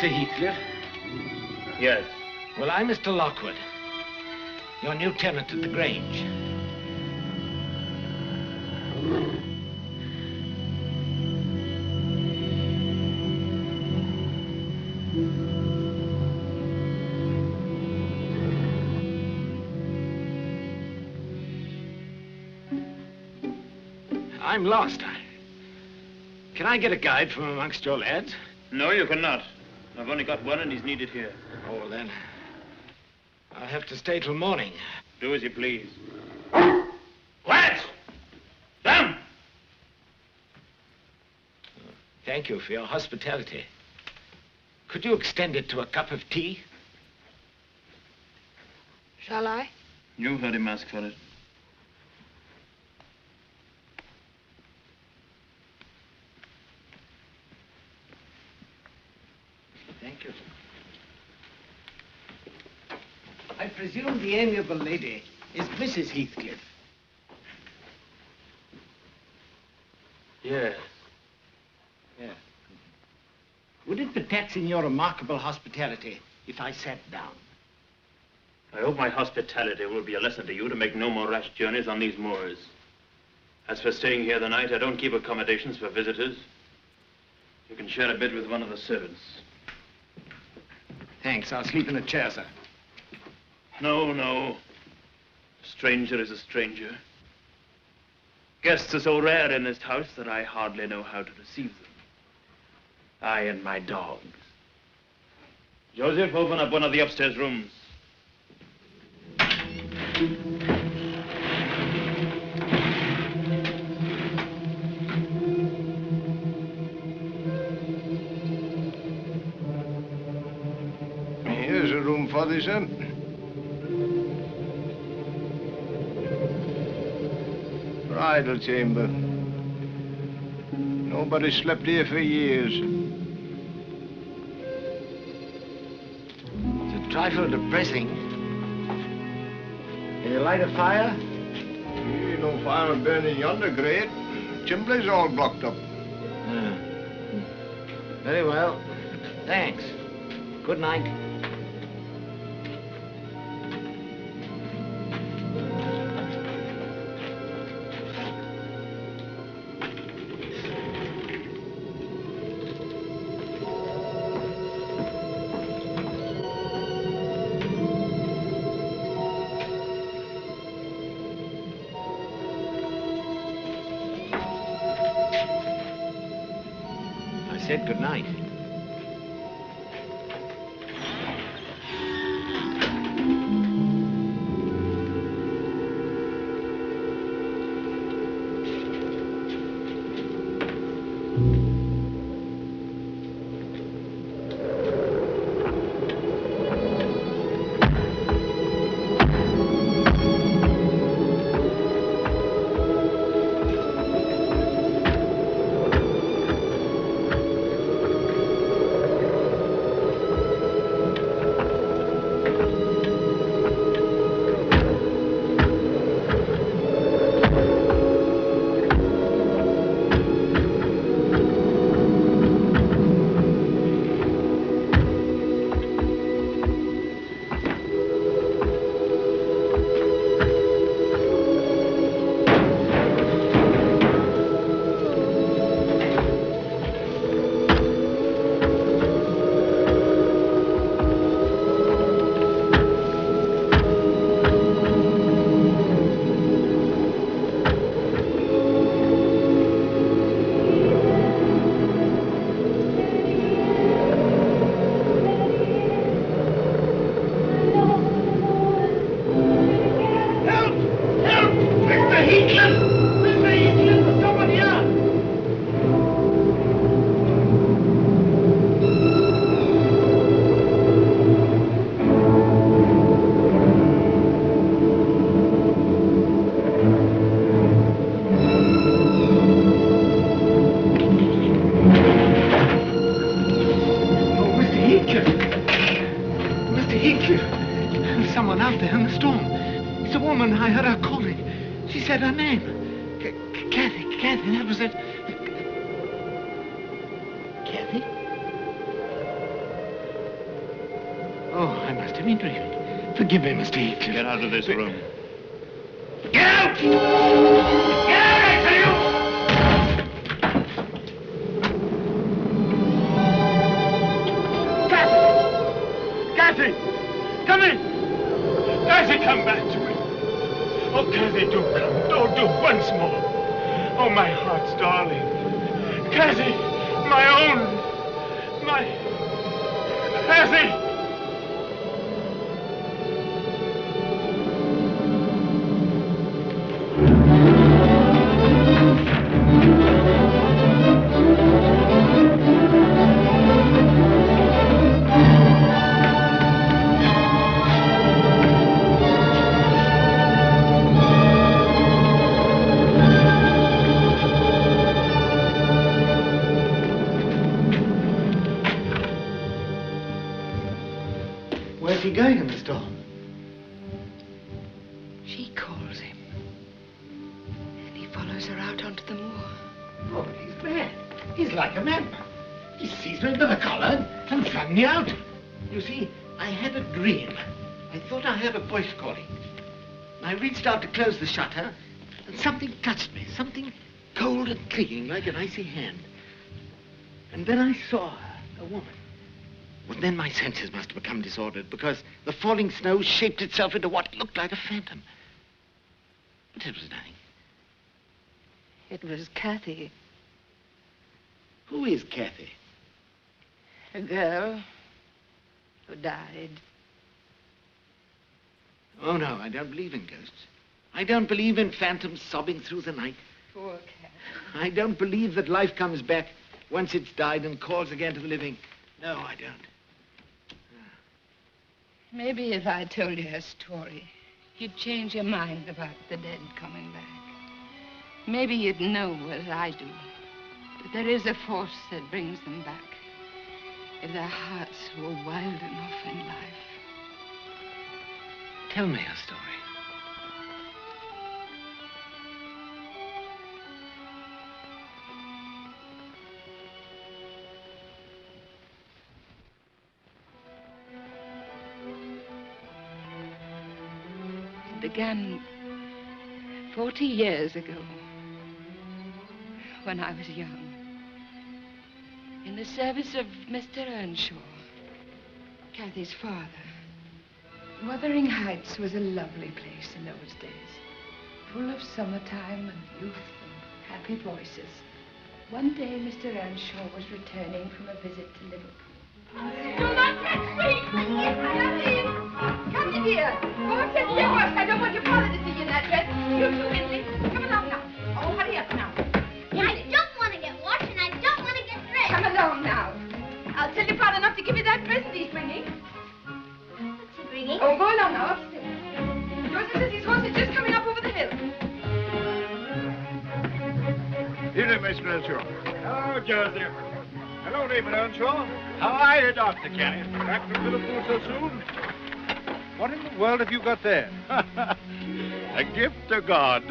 Mr. Heathcliff? Yes. Well, I'm Mr. Lockwood, your new tenant at the Grange. I'm lost. Can I get a guide from amongst your lads? No, you cannot. I've only got one and he's needed here. Oh, then I'll have to stay till morning. Do as you please. Lads! Down! Thank you for your hospitality. Could you extend it to a cup of tea? Shall I? You heard him ask for it. Thank you. I presume the amiable lady is Mrs. Heathcliff. Yes. Yeah. Would it be taxing your remarkable hospitality if I sat down? I hope my hospitality will be a lesson to you to make no more rash journeys on these moors. As for staying here the night, I don't keep accommodations for visitors. You can share a bed with one of the servants. Thanks. I'll sleep in a chair, sir. No, no. A stranger is a stranger. Guests are so rare in this house that I hardly know how to receive them. I and my dogs. Joseph, open up one of the upstairs rooms. Here's a room for thee, sir. Bridal chamber. Nobody slept here for years. It's a trifle depressing. Can you light a fire? Here, no fire burning yonder grate. Chimbley's all blocked up. Very well. Thanks. Good night. I said good night. Said her name. Cathy, that was it. Cathy? Oh, I must have been dreaming. Forgive me, Mr. Heathcliff. Get out of this room. Get out! Get out, I tell you! Cathy! Come in! Cathy, come back to me. Oh, Cathy, do come. Oh, do once more. Oh, my heart's darling. Cathy, my own. My... Cathy! Where's he going in the storm? She calls him. And he follows her out onto the moor. Oh, he's mad. He's like a madman. He seized me by the collar and flung me out. You see, I had a dream. I thought I heard a voice calling. I reached out to close the shutter, and something touched me, something cold and clinging like an icy hand. And then I saw her, a woman. Well, then my senses must have become disordered because the falling snow shaped itself into what looked like a phantom. But it was nothing. It was Cathy, Who is Cathy? a girl who died. Oh, no, I don't believe in ghosts. I don't believe in phantoms sobbing through the night. Poor Cathy. I don't believe that life comes back once it's died and calls again to the living. No, I don't. Maybe if I told you her story, you'd change your mind about the dead coming back. Maybe you'd know, as I do, that there is a force that brings them back if their hearts were wild enough in life. Tell me her story. It began 40 years ago, when I was young, in the service of Mr. Earnshaw, Cathy's father. Wuthering Heights was a lovely place in those days, full of summertime and youth and happy voices. One day, Mr. Earnshaw was returning from a visit to Liverpool. Do not touch me! Cathy! Cathy, dear! Oh, sit still first. I don't want your father to see you in that dress. You too, Hindley. Come along now. Oh, hurry up now. I don't want to get washed and I don't want to get dressed. Come along now. I'll tell your father not to give you that present he's bringing. What's he bringing? Oh, go along now, upstairs. Yours and Sissy's horse is just coming up over the hill. Here, Mr. Earnshaw. Hello, Joseph. Hello, David Earnshaw. How are you, Dr. Kenny? Back from Liverpool so soon? What in the world have you got there? A gift of God.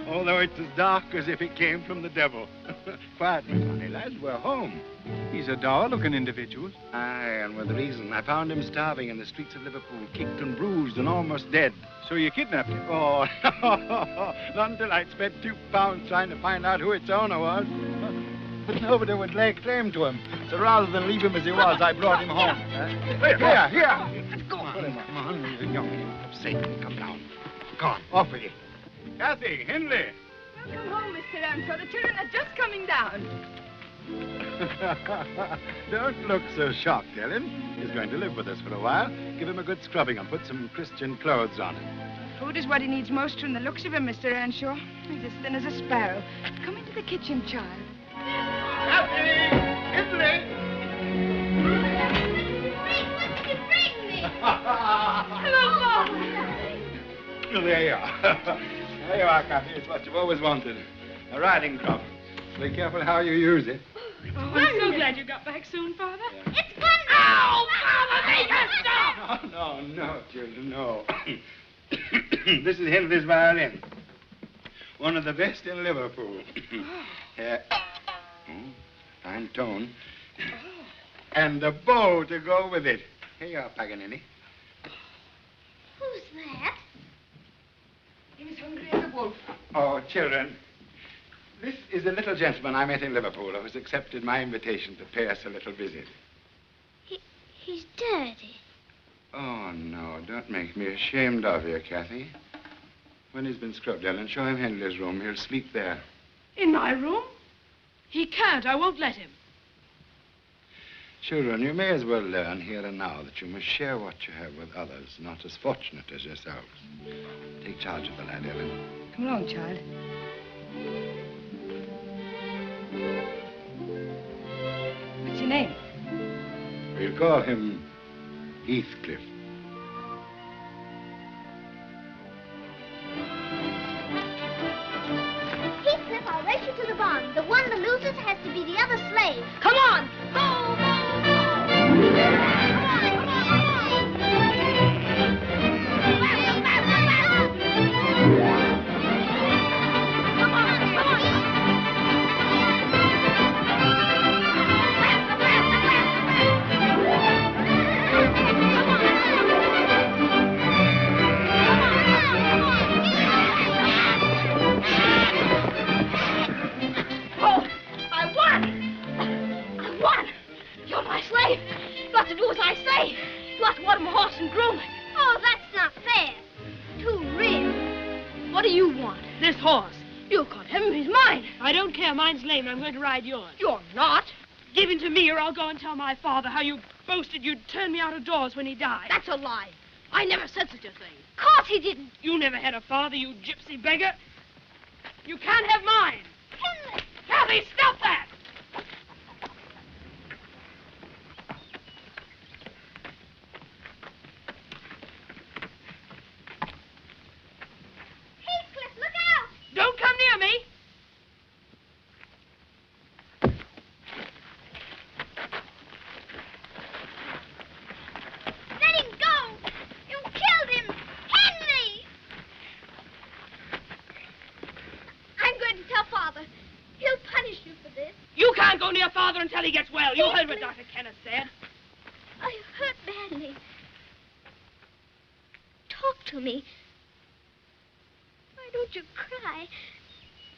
Although it's as dark as if it came from the devil. Quiet, my funny lads, we're home. He's a dour-looking individual. Aye, and with reason. I found him starving in the streets of Liverpool, kicked and bruised and almost dead. So you kidnapped him? Oh, not until I'd spent £2 trying to find out who its owner was. But nobody would lay claim to him. So rather than leave him as he was, I brought him home. Here. Go on. Come on, you young of Satan, come down. Come on, off with you. Cathy, Hindley. Welcome home, Mr. Earnshaw. The children are just coming down. Don't look so shocked, Ellen. He's going to live with us for a while. Give him a good scrubbing and put some Christian clothes on him. Food is what he needs most from the looks of him, Mr. Earnshaw. He's as thin as a sparrow. Come into the kitchen, child. Cathy! Hindley! Wait, what did you bring me? Hello, Mom. Well, there you are. There you are, Cathy. It's what you've always wanted. A riding crop. Be careful how you use it. Oh, I'm so glad you got back soon, Father. It's fun. Ow! Mama, make her stop! No, children, no. This is Hindley's violin. One of the best in Liverpool. Fine tone. And a bow to go with it. Here you are, Paganini. Who's that? He was hungry as a wolf. Oh, children. This is a little gentleman I met in Liverpool who has accepted my invitation to pay us a little visit. He's dirty. Oh, no, don't make me ashamed of you, Cathy. When he's been scrubbed, Ellen, show him Henley's room. He'll sleep there. In my room? He can't. I won't let him. Children, you may as well learn here and now that you must share what you have with others, not as fortunate as yourselves. Take charge of the lad, Ellen. Come along, child. What's your name? We'll call him Heathcliff. Heathcliff, I'll race you to the barn. The one that loses has to be the other slave. Come on! Go, go, go! Slave! You have to do as I say. You have to water my horse and groom it. Oh, that's not fair. Too real. What do you want? This horse. You cut him, he's mine. I don't care, mine's lame. I'm going to ride yours. You're not. Give him to me or I'll go and tell my father how you boasted you'd turn me out of doors when he died. That's a lie. I never said such a thing. Of course he didn't. You never had a father, you gypsy beggar. You can't have mine. Cathy, stop that! Don't come near me. Let him go. You killed him. Henry! I'm going to tell Father. He'll punish you for this. You can't go near Father until he gets well. You heard what Dr. Kenneth said. I'm hurt badly. Talk to me. Why don't you cry?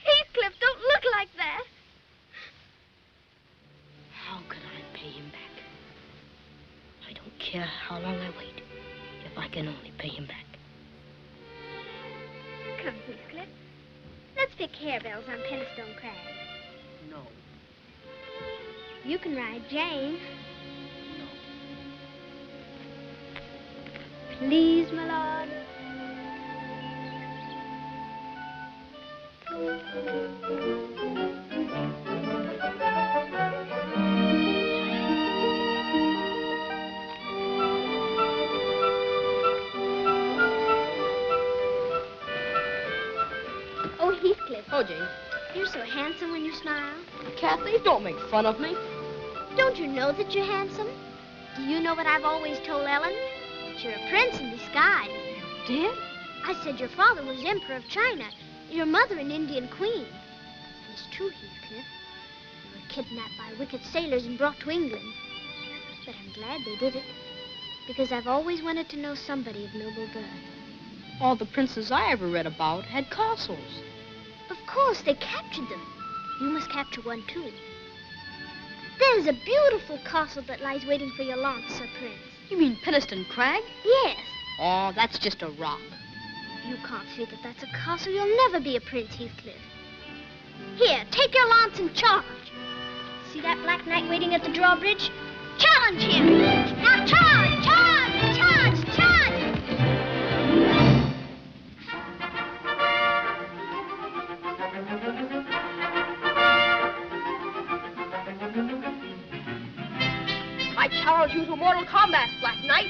Heathcliff, don't look like that. How can I pay him back? I don't care how long I wait, if I can only pay him back. Come, Heathcliff. Let's pick harebells on Penstone Crag. No. You can ride Jane. No. Please, my lord. Oh, Heathcliff. Oh, Jane. You're so handsome when you smile. Cathy, don't make fun of me. Don't you know that you're handsome? Do you know what I've always told Ellen? That you're a prince in disguise. Did? I said your father was Emperor of China, your mother an Indian queen. It's true, Heathcliff. You were kidnapped by wicked sailors and brought to England. But I'm glad they did it, because I've always wanted to know somebody of noble birth. All the princes I ever read about had castles. Of course, they captured them. You must capture one, too. There's a beautiful castle that lies waiting for your launch, Sir Prince. You mean Penistone Crag? Yes. Oh, that's just a rock. If you can't see that that's a castle, you'll never be a prince, Heathcliff. Here, take your lance and charge. See that black knight waiting at the drawbridge? Challenge him! Now charge! Charge! Charge! Charge! I challenge you to mortal combat, Black Knight.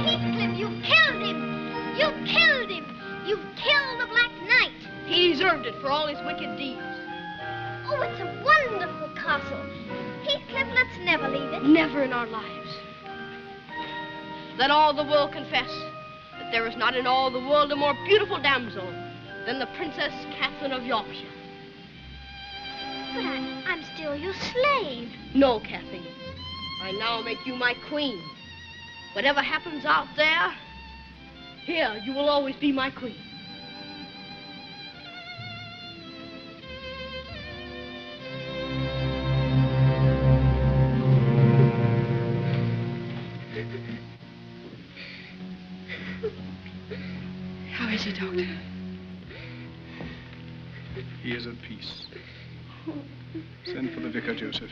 Heathcliff, you killed him! You killed him! You killed the Black Knight! He deserved it for all his wicked deeds. Oh, it's a wonderful castle. Heathcliff, let's never leave it. Never in our lives. Let all the world confess that there is not in all the world a more beautiful damsel than the Princess Catherine of Yorkshire. But I'm still your slave. No, Cathy. I now make you my queen. Whatever happens out there, here you will always be my queen. How is he, Doctor? He is at peace. Send for the vicar, Joseph.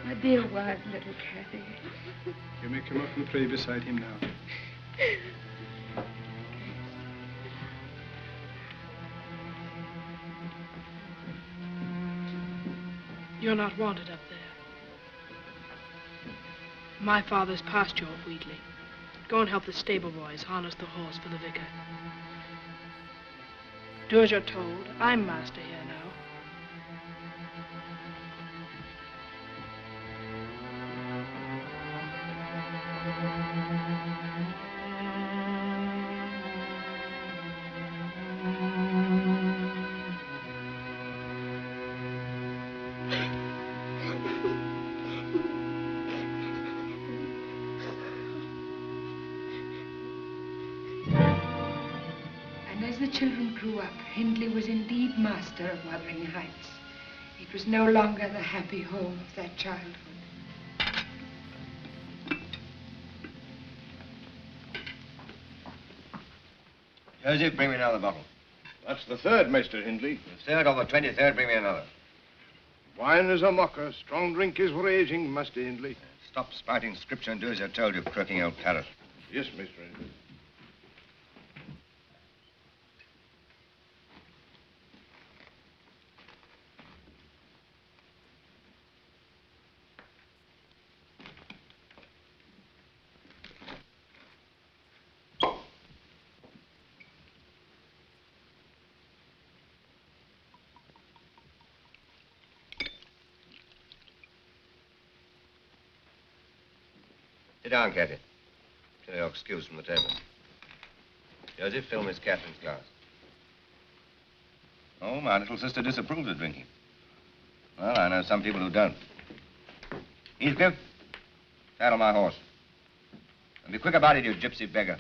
My dear wild little Cathy. You may come up and pray beside him now. You're not wanted up there. My father's past you off Wheatley. Go and help the stable boys harness the horse for the vicar. Do as you're told. I'm master here now. As the children grew up, Hindley was indeed master of Wuthering Heights. It was no longer the happy home of their childhood. Joseph, bring me another bottle. That's the third, Mr. Hindley. The third or the 23rd, bring me another. Wine is a mocker. Strong drink is raging, Master Hindley. Stop spouting scripture and do as I told you, croaking old parrot. Yes, Mr. Hindley. Sit down, Cathy. Till you're excused from the table. Joseph, fill Miss Catherine's glass. Oh, my little sister disapproves of drinking. Well, I know some people who don't. Heathcliff, saddle my horse. And be quick about it, you gypsy beggar.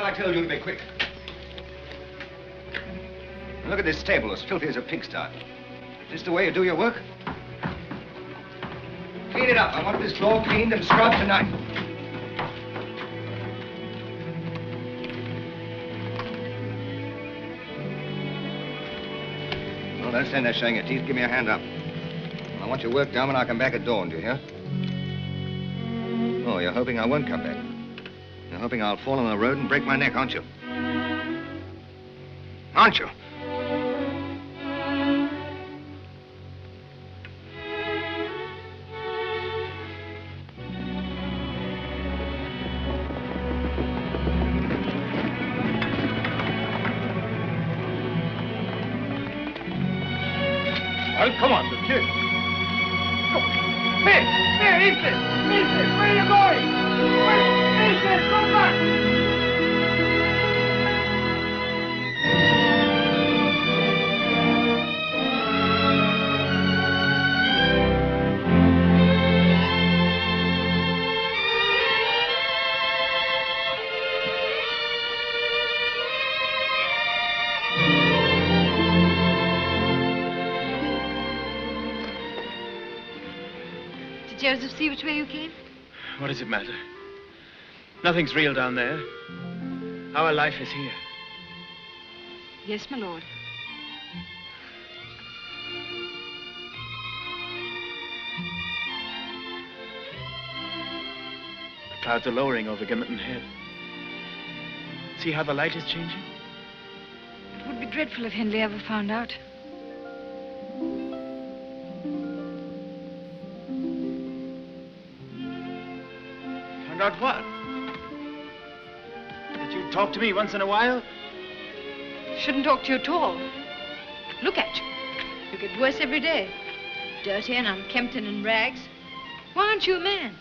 I told you to be quick. Look at this stable, as filthy as a pigsty. Is this the way you do your work? Clean it up. I want this floor cleaned and scrubbed tonight. Well, don't stand there showing your teeth. Give me a hand up. I want your work done when I come back at dawn, do you hear? Oh, you're hoping I won't come back. You're hoping I'll fall on the road and break my neck, aren't you? Aren't you? Well, come on, the kid. Here, Heathcliff! Heathcliff, where are you going? Heathcliff, come back! Joseph, see which way you came? What does it matter? Nothing's real down there. Our life is here. Yes, my lord. The clouds are lowering over Gimmerton Head. See how the light is changing? It would be dreadful if Hindley ever found out. Found out what? That you talk to me once in a while? Shouldn't talk to you at all. Look at you. You get worse every day. Dirty and unkempt and in rags. Why aren't you a man?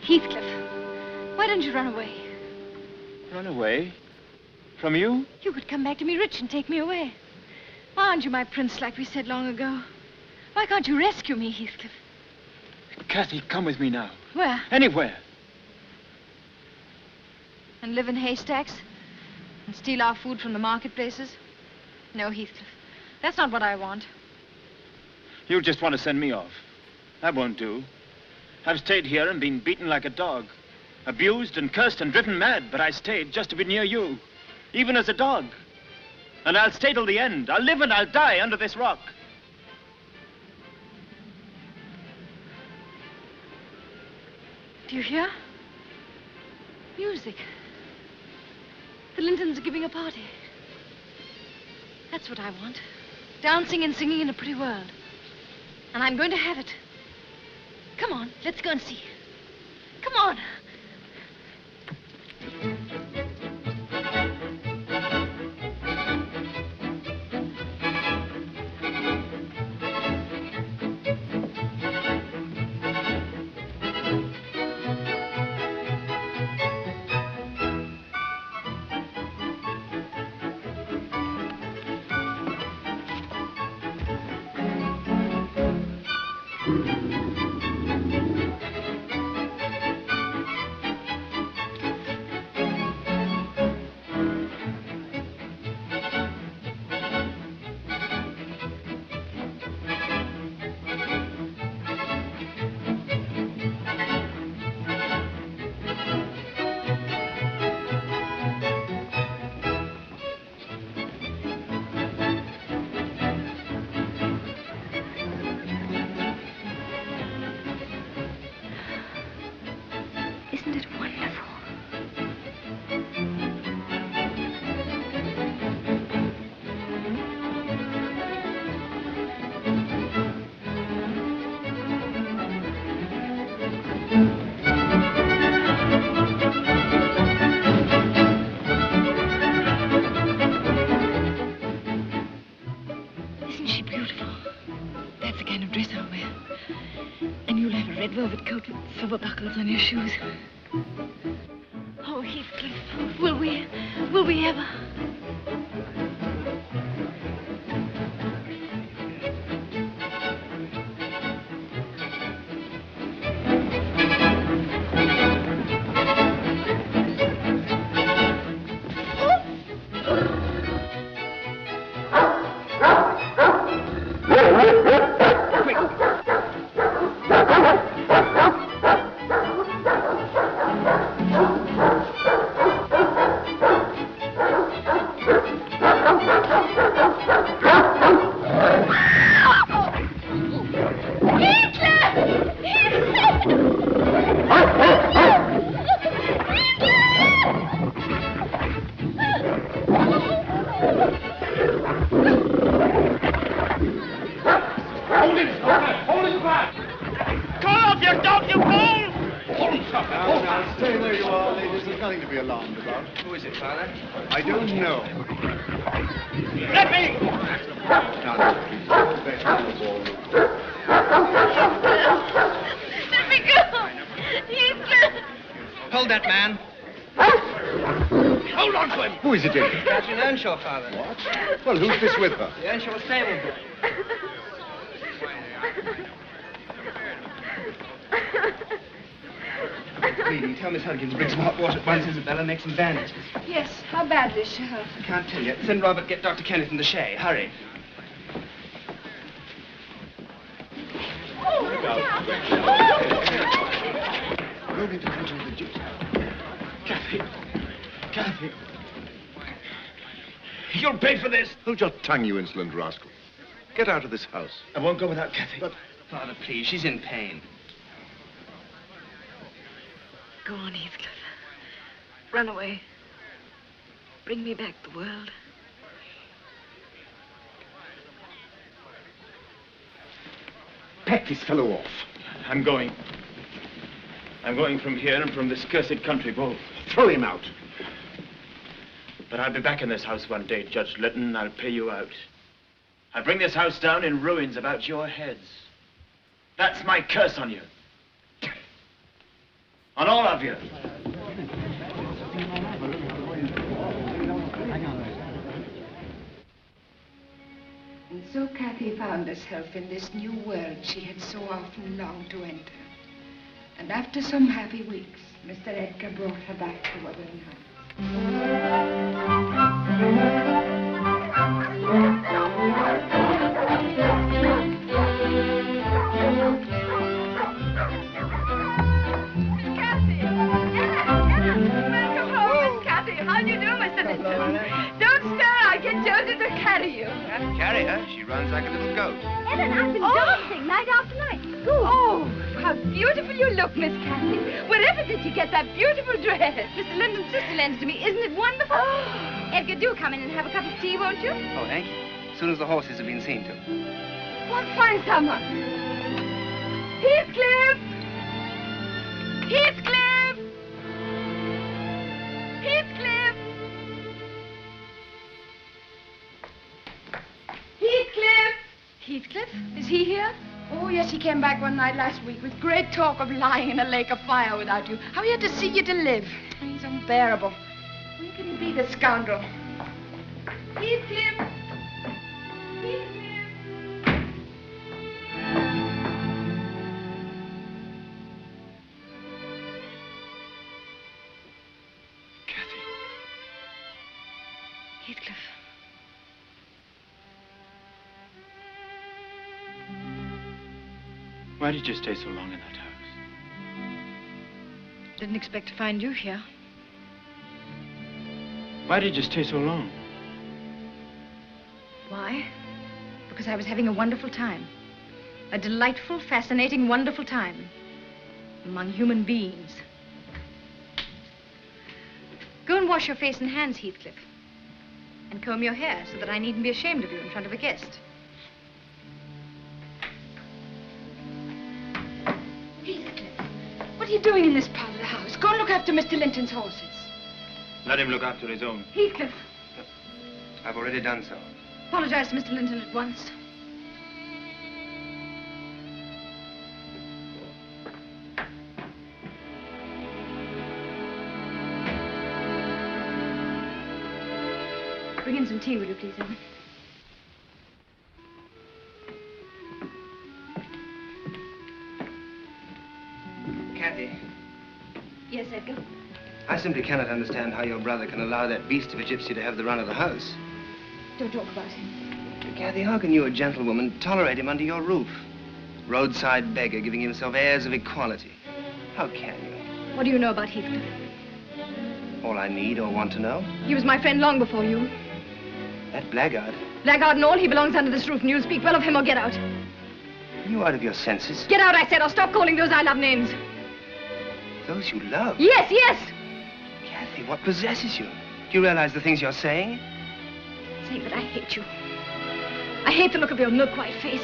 Heathcliff, why don't you run away? Run away? From you? You could come back to me rich and take me away. Why aren't you my prince like we said long ago? Why can't you rescue me, Heathcliff? Cathy, come with me now. Where? Anywhere. And live in haystacks? And steal our food from the marketplaces? No, Heathcliff. That's not what I want. You just want to send me off. That won't do. I've stayed here and been beaten like a dog. Abused and cursed and driven mad, but I stayed just to be near you. Even as a dog. And I'll stay till the end. I'll live and I'll die under this rock. Do you hear? Music. The Lintons are giving a party. That's what I want. Dancing and singing in a pretty world. And I'm going to have it. Come on, let's go and see. Come on. Velvet coat with silver buckles on your shoes. Oh, Heathcliff, will we ever? Father. What? Well, who's this with her? The Earnshaw stable boy. Please, tell Miss Huggins to bring some hot water at once, Isabella, and make some bandages. Yes, how badly is she hurt? I can't tell you. Send Robert, get Dr. Kenneth and the Shay. Hurry. Go into the gypsy. Cathy. Cathy. You'll pay for this. Hold your tongue, you insolent rascal. Get out of this house. I won't go without Cathy. But... Father, please, she's in pain. Go on, Heathcliff. Run away. Bring me back the world. Pack this fellow off. I'm going. I'm going from here and from this cursed country both. Throw him out. But I'll be back in this house one day, Judge Lytton, and I'll pay you out. I'll bring this house down in ruins about your heads. That's my curse on you. On all of you. And so Cathy found herself in this new world she had so often longed to enter. And after some happy weeks, Mr. Edgar brought her back to Wuthering Heights. How do you do, Mr. Linton? Don't stir, I'll get Josie to carry you. Carry her? She runs like a little goat. Ellen, I've been dancing night after night. Go. Oh, how beautiful you look, Miss Cathy. Wherever did you get that beautiful dress? Mr. Linton's sister lends to me. Isn't it wonderful? Edgar, do come in and have a cup of tea, won't you? Oh, thank you. As soon as the horses have been seen to. What fine summer. Heathcliff! Heathcliff! Heathcliff! Heathcliff! Heathcliff? Is he here? Oh, yes, he came back one night last week with great talk of lying in a lake of fire without you. How he had to see you to live. He's unbearable. When can he be, the scoundrel? Heathcliff! Heathcliff! Heathcliff. Why did you stay so long in that house? Didn't expect to find you here. Why did you stay so long? Why? Because I was having a wonderful time. A delightful, fascinating, wonderful time. Among human beings. Go and wash your face and hands, Heathcliff. And comb your hair so that I needn't be ashamed of you in front of a guest. Heathcliff, what are you doing in this part of the house? Go and look after Mr. Linton's horses. Let him look after his own. Heathcliff, I've already done so. apologize to Mr. Linton at once. Bring in some tea, will you please, Ellen? Cathy, Yes, Edgar? I simply cannot understand how your brother can allow that beast of a gypsy to have the run of the house. Don't talk about him. Cathy, how can you, a gentlewoman, tolerate him under your roof? Roadside beggar giving himself airs of equality. How can you? What do you know about Heathcliff? All I need or want to know? He was my friend long before you. That blackguard. Blackguard and all, he belongs under this roof, and you'll speak well of him or get out. Are you out of your senses? Get out, I said, or stop calling those I love names. Those you love? Yes, yes! Cathy, what possesses you? Do you realize the things you're saying? Saying that I hate you. I hate the look of your milk-white face.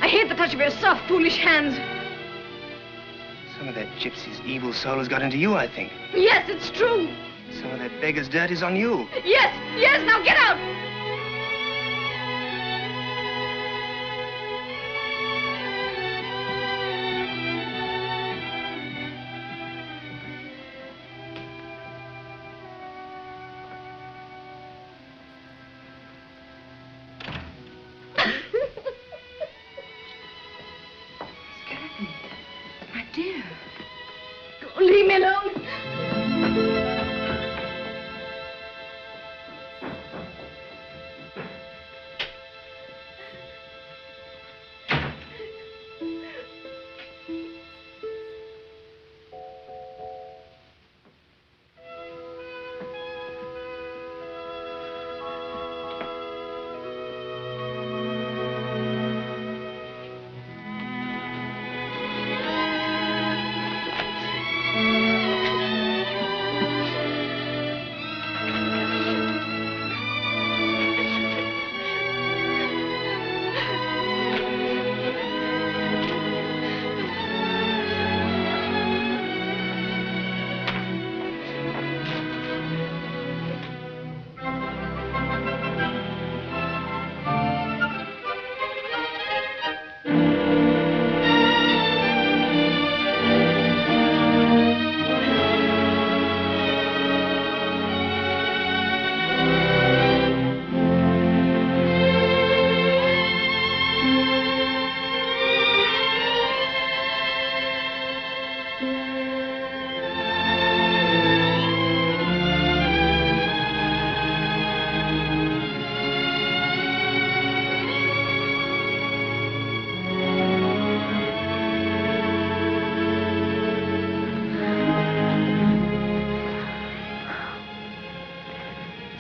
I hate the touch of your soft, foolish hands. Some of that gypsy's evil soul has got into you, I think. Yes, it's true. Some of that beggar's dirt is on you. Yes, yes, now get out! Leave me alone.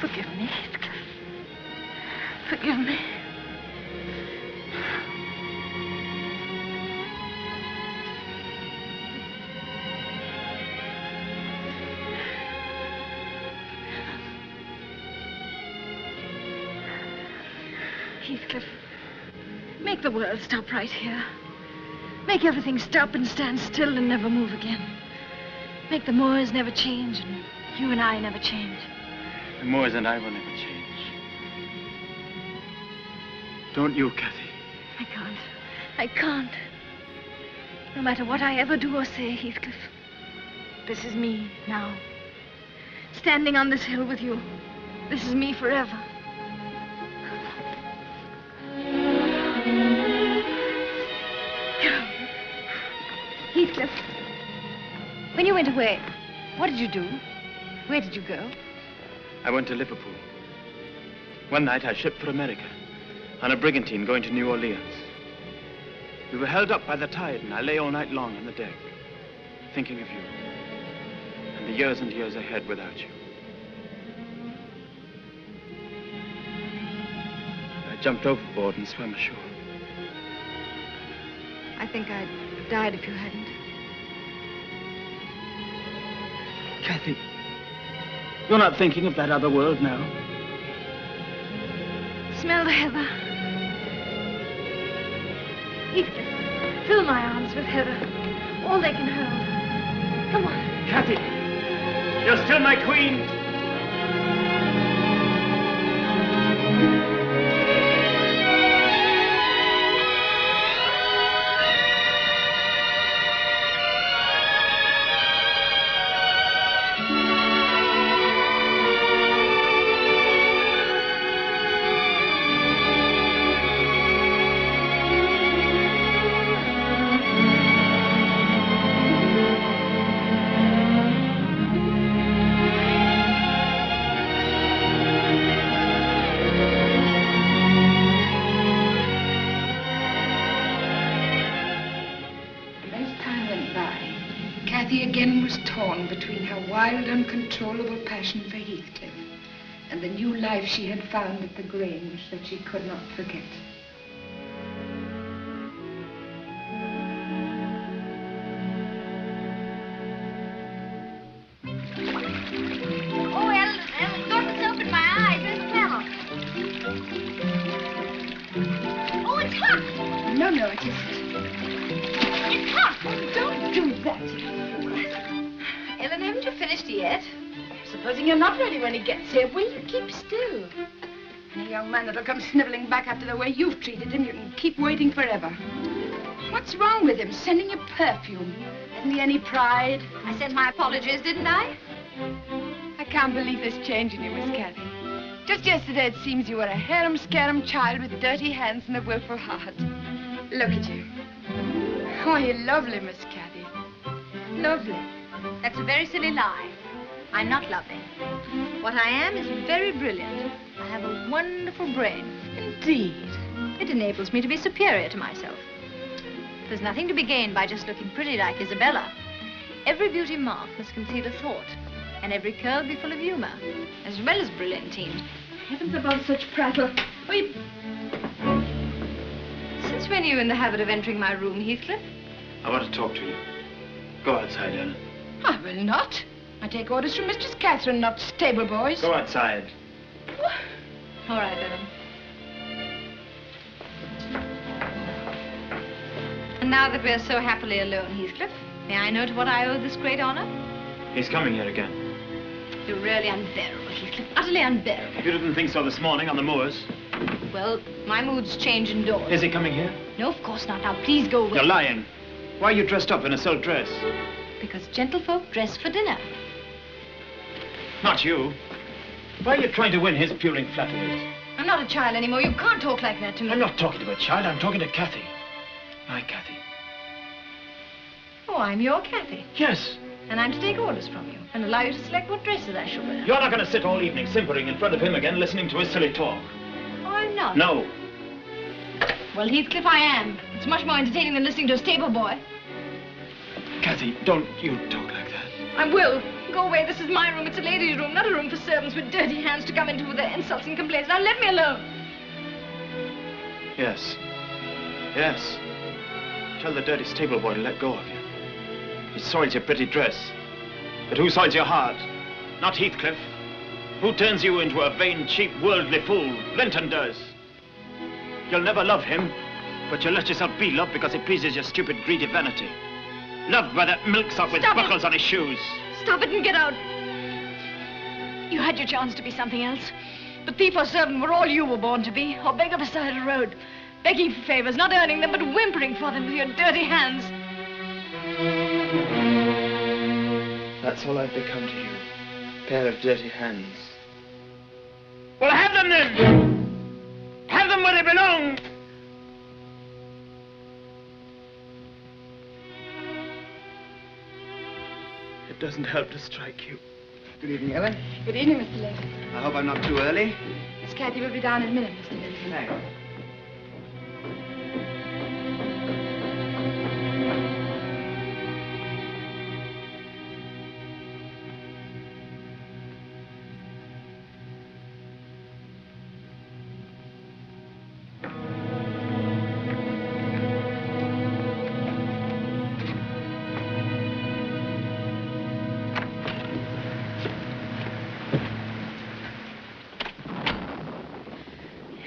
Forgive me, Heathcliff. Forgive me. Heathcliff, make the world stop right here. Make everything stop and stand still and never move again. Make the moors never change and you and I never change. The moors and I will never change. Don't you, Cathy? I can't. I can't. No matter what I ever do or say, Heathcliff, this is me now. Standing on this hill with you. This is me forever. Heathcliff, when you went away, what did you do? Where did you go? I went to Liverpool. One night I shipped for America on a brigantine going to New Orleans. We were held up by the tide and I lay all night long on the deck, thinking of you and the years and years ahead without you. I jumped overboard and swam ashore. I think I'd have died if you hadn't. Cathy, you're not thinking of that other world now. Smell the heather. Heathcliff, fill my arms with heather. All they can hold. Come on. Cathy, you're still my queen. Again was torn between her wild, uncontrollable passion for Heathcliff and the new life she had found at the Grange that she could not forget. Oh, Ellen, don't open my eyes. There's a fellow. Oh, it's hot. No, it isn't. It's hot. Oh, don't do that. Ellen, haven't you finished yet? Supposing you're not ready when he gets here, will you keep still? And a young man that'll come sniveling back after the way you've treated him, you can keep waiting forever. What's wrong with him? Sending you perfume. Hasn't he any pride? I sent my apologies, didn't I? I can't believe this change in you, Miss Cathy. Just yesterday it seems you were a harum-scarum child with dirty hands and a willful heart. Look at you. Oh, you're lovely, Miss Cathy. Lovely. That's a very silly lie. I'm not lovely. What I am is very brilliant. I have a wonderful brain. Indeed. It enables me to be superior to myself. There's nothing to be gained by just looking pretty like Isabella. Every beauty mark must conceal a thought, and every curl be full of humor, as well as brilliantine. Heavens above such prattle. Since when are you in the habit of entering my room, Heathcliff? I want to talk to you. Go outside, Ellen. I will not. I take orders from Mistress Catherine, not stable boys. Go outside. All right, Ellen. And now that we're so happily alone, Heathcliff, may I know to what I owe this great honor? He's coming here again. You're really unbearable, Heathcliff. Utterly unbearable. You didn't think so this morning on the moors? Well, my moods change indoors. Is he coming here? No, of course not. Now, please go away. You're lying. Why are you dressed up in a silk dress? Because gentlefolk dress for dinner. Not you. Why are you trying to win his puling flatteries? I'm not a child anymore. You can't talk like that to me. I'm not talking to a child. I'm talking to Cathy. My Cathy. Oh, I'm your Cathy. Yes. And I'm to take orders from you and allow you to select what dresses I shall wear. You're not going to sit all evening simpering in front of him again, listening to his silly talk. Oh, I'm not. No. Well, Heathcliff, I am. It's much more entertaining than listening to a stable boy. Cathy, don't you talk like that. I will. Go away. This is my room. It's a lady's room, not a room for servants with dirty hands to come into with their insults and complaints. Now let me alone. Yes. Yes. Tell the dirty stable boy to let go of you. He soils your pretty dress. But who soils your heart? Not Heathcliff. Who turns you into a vain, cheap, worldly fool? Linton does. You'll never love him, but you'll let yourself be loved because it pleases your stupid, greedy vanity. Loved by that milksop with buckles on his shoes. Stop it and get out. You had your chance to be something else. The thief or servant were all you were born to be, or beggar beside a road. Begging for favors, not earning them, but whimpering for them with your dirty hands. That's all I've become to you. A pair of dirty hands. Well, have them then! Have them where they belong! It doesn't help to strike you. Good evening, Ellen. Good evening, Mr. Linton. I hope I'm not too early. Miss Cathy will be down in a minute, Mr. Linton. Thanks.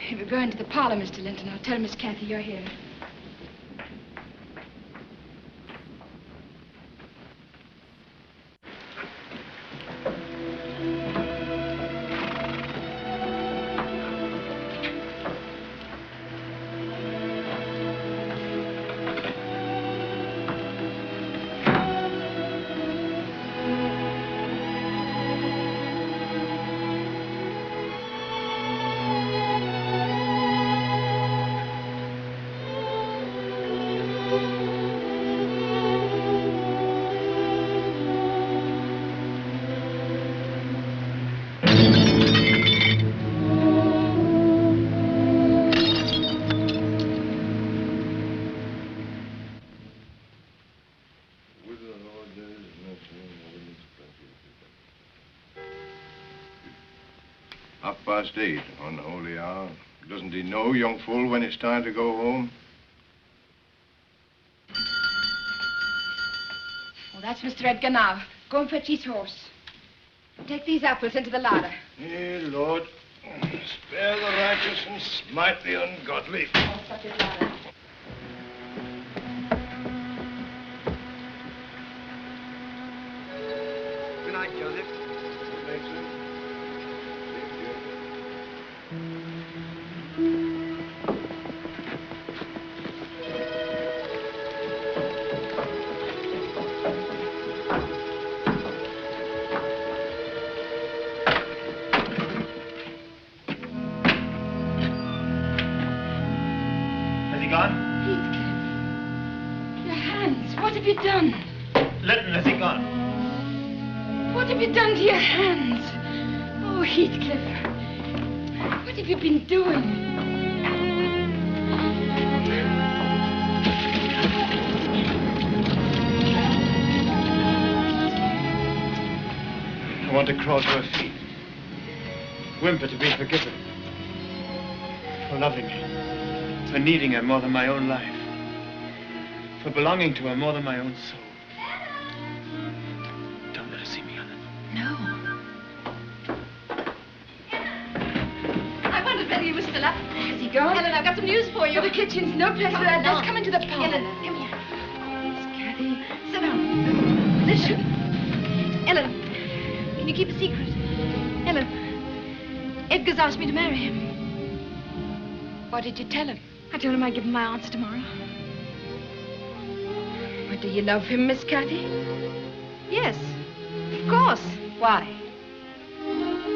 If you go into the parlor, Mr. Linton, I'll tell Miss Cathy you're here. Past 8, unholy hour. Doesn't he know, young fool, when it's time to go home? Oh, that's Mr. Edgar now. Go and fetch his horse. Take these apples into the larder. Hey, Lord, spare the righteous and smite the ungodly. Oh, such a larder. Good night, Joseph. Good night, sir. What have you done? Linton, has he gone? What have you done to your hands? Oh, Heathcliff. What have you been doing? I want to crawl to her feet. Whimper to be forgiven. For loving her. For needing her more than my own life. For belonging to her more than my own soul. Don't let her see me, Ellen. No. I wondered whether you were still up. Has he gone? Ellen, I've got some news for you. Oh, the kitchen's no place for that. Let's come into the parlor. Ellen, come here. Miss Cathy. Sit down. Listen. Ellen, can you keep a secret? Ellen, Edgar's asked me to marry him. What did you tell him? I told him I'd give him my answer tomorrow. But do you love him, Miss Cathy? Yes, of course. Why?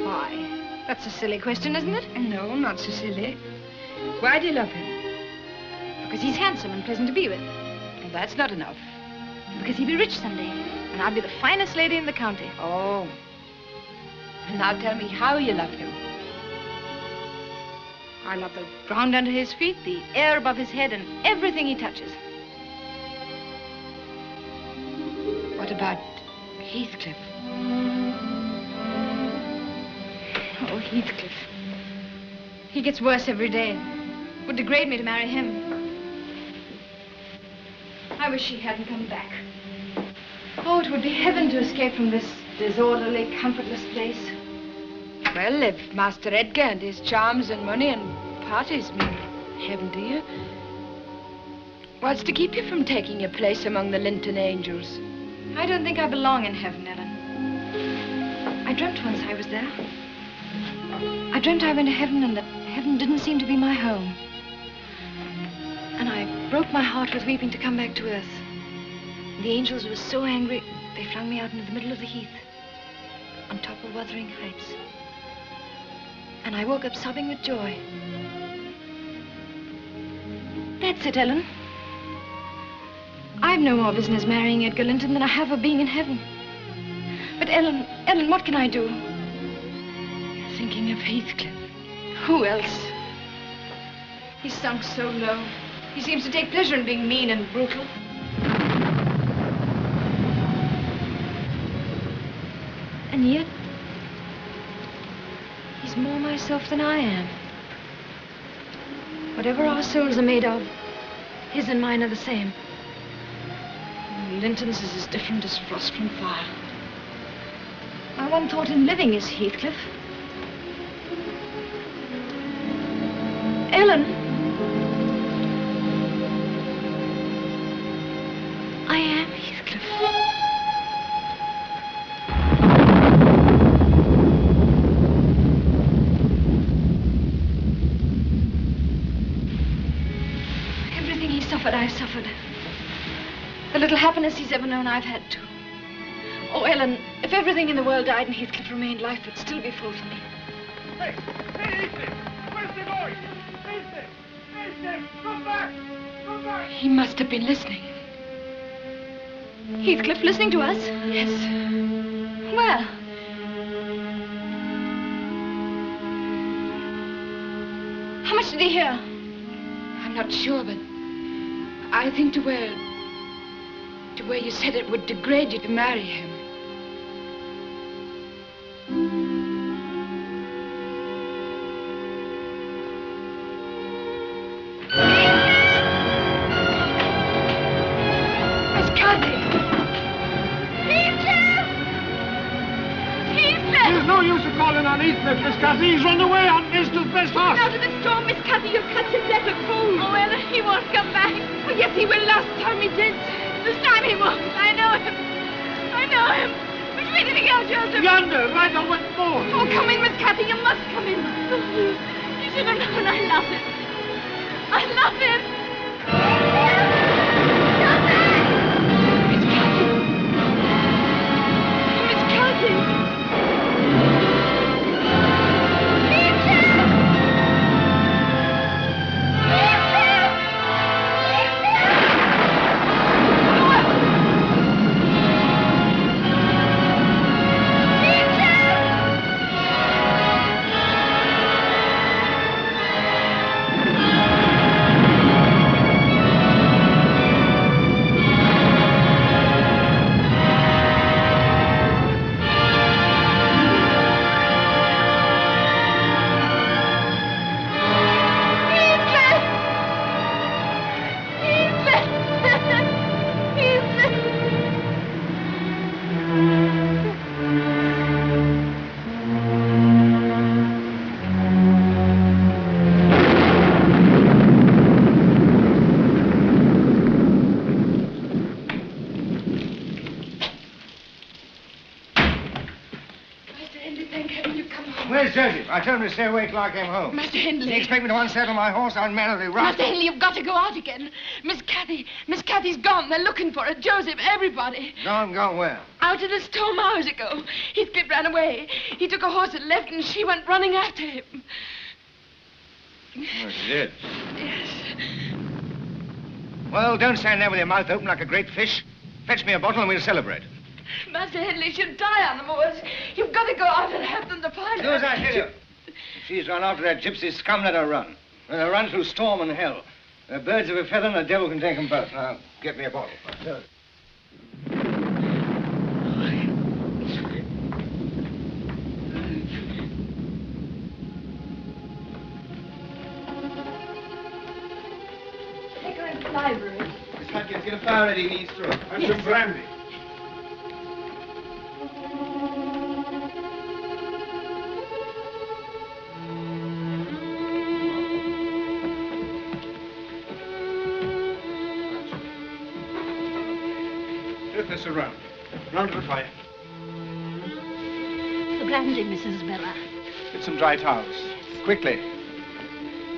Why? That's a silly question, isn't it? No, not so silly. Why do you love him? Because he's handsome and pleasant to be with. Well, that's not enough. Because he'll be rich someday, and I'll be the finest lady in the county. Oh. And now tell me how you love him. I love the ground under his feet, the air above his head, and everything he touches. What about Heathcliff? Oh, Heathcliff. He gets worse every day. It would degrade me to marry him. I wish he hadn't come back. Oh, it would be heaven to escape from this disorderly, comfortless place. Well, if Master Edgar and his charms and money and parties mean heaven to you, what's to keep you from taking your place among the Linton angels? I don't think I belong in heaven, Ellen. I dreamt once I was there. I dreamt I went to heaven and that heaven didn't seem to be my home. And I broke my heart with weeping to come back to earth. The angels were so angry, they flung me out into the middle of the heath, on top of Wuthering Heights. And I woke up sobbing with joy. That's it, Ellen. I've no more business marrying Edgar Linton than I have of being in heaven. But Ellen, what can I do? You're thinking of Heathcliff. Who else? He's sunk so low. He seems to take pleasure in being mean and brutal. And yet, he's more myself than I am. Whatever our souls are made of, his and mine are the same. Linton's is as different as frost from fire. My one thought in living is Heathcliff. Ellen. I am Heathcliff. Everything he suffered, I've suffered. The little happiness he's ever known, I've had too. Oh, Ellen, if everything in the world died and Heathcliff remained, life would still be full for me. Hey, Heathcliff! Where's the noise? Heathcliff! Heathcliff! Come back! Come back! He must have been listening. Heathcliff listening to us? Yes. Where? How much did he hear? I'm not sure, but I think to where you said it would degrade you to marry him. Miss Cathy! Heathcliff! Heathcliff! There's no use of calling on Heathcliff, Miss Cathy. He's run away on Mr. Best horse. Out of the storm, Miss Cathy, you've cut his death of cold. Oh, Ellen, he won't come back. Oh, yes, he will. Last time he did. This time he won't. I know him. I know him. Which way did he go, Joseph? Yonder, right on what moor. Oh, come in, Miss Cathy. You must come in. You should have known I love him. I love him. Miss Cathy. Miss Cathy. Where's Joseph? I told him to stay awake till I came home. Master Hindley. Did he expect me to unsaddle my horse? Unmannerly rascal. Master Hindley, you've got to go out again. Miss Cathy's gone. They're looking for her. Joseph, everybody. Gone where? Out of the storm hours ago. Heathcliff ran away. He took a horse and left, and she went running after him. Oh, she did? Yes. Well, don't stand there with your mouth open like a great fish. Fetch me a bottle and we'll celebrate. Master Hindley, she'll die on the moors. You've got to go out and have them to find her. Do as I tell you. If she's run after that gypsy scum, let her run. Let her run through storm and hell. They're birds of a feather and the devil can take them both. Now, get me a bottle. library. Miss Hudkins, get a fire ready in East Room. And some brandy. Drift this around. Round to the fire. The brandy, Mrs. Bella. Get some dry towels. Quickly.